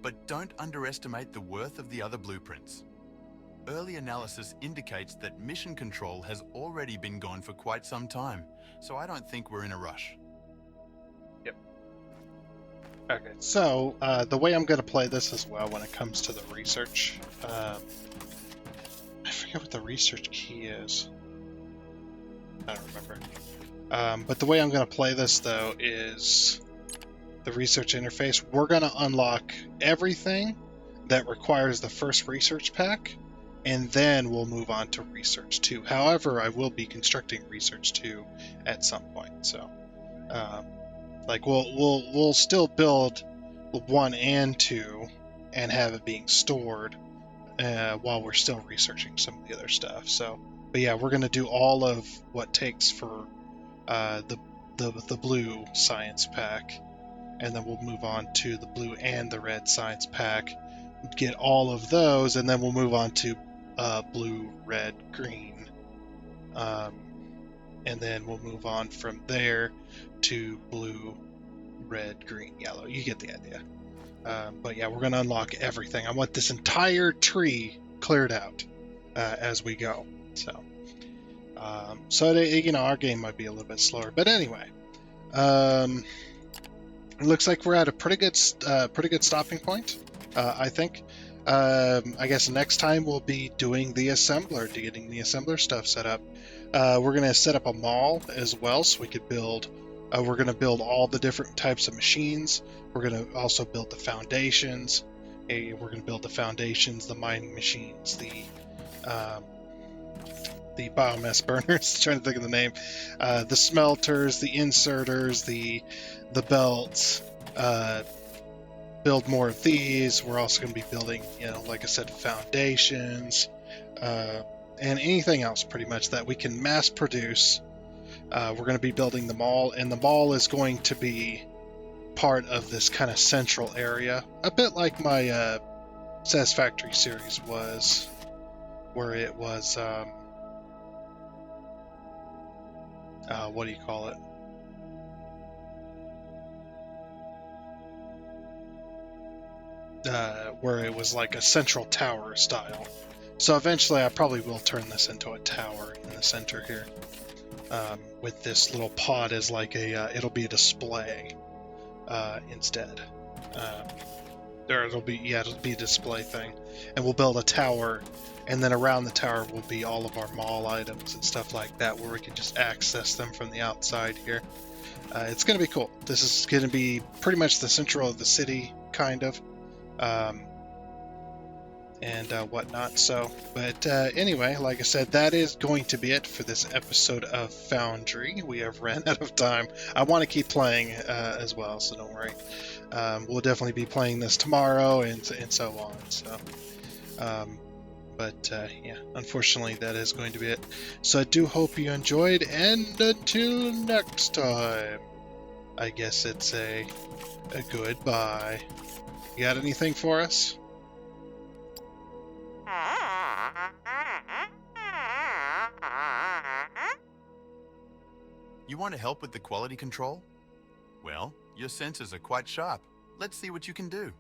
But don't underestimate the worth of the other blueprints. Early analysis indicates that mission control has already been gone for quite some time, so I don't think we're in a rush. Yep. Okay, so the way I'm going to play this as well when it comes to the research, I forget what the research key is. I don't remember. But the way I'm going to play this, though, is the research interface. We're going to unlock everything that requires the first research pack, and then we'll move on to Research 2. However, I will be constructing Research 2 at some point. So, like we'll still build 1 and 2 and have it being stored while we're still researching some of the other stuff. So, but yeah, we're gonna do all of what takes for the blue science pack, and then we'll move on to the blue and the red science pack. Get all of those, and then we'll move on to blue, red, green, and then we'll move on from there to blue, red, green, yellow. You get the idea. But yeah, we're going to unlock everything. I want this entire tree cleared out as we go. So, our game might be a little bit slower. But anyway, it looks like we're at a pretty good stopping point. I think. I guess next time we'll be doing the assembler, getting the assembler stuff set up. We're going to set up a mall as well, so we could build. We're going to build all the different types of machines. We're going to also build the foundations. We're going to build the foundations, the mining machines, the biomass burners. Trying to think of the name. The smelters, the inserters, the belts. Build more of these. We're also going to be building, like I said, foundations, and anything else pretty much that we can mass produce. We're going to be building the mall, and the mall is going to be part of this kind of central area, a bit like my Satisfactory series was, where it was, what do you call it? Where it was like a central tower style. So eventually I probably will turn this into a tower in the center here. With this little pod as like it'll be a display instead. Or it'll be a display thing. And we'll build a tower, and then around the tower will be all of our mall items and stuff like that, where we can just access them from the outside here. It's going to be cool. This is going to be pretty much the central of the city, kind of. And whatnot. So, but anyway, like I said, that is going to be it for this episode of Foundry. We have ran out of time. I want to keep playing as well, so don't worry. We'll definitely be playing this tomorrow and so on. So, yeah, unfortunately, that is going to be it. So I do hope you enjoyed, and until next time, I guess it's a goodbye. You got anything for us? You want to help with the quality control? Well, your sensors are quite sharp. Let's see what you can do.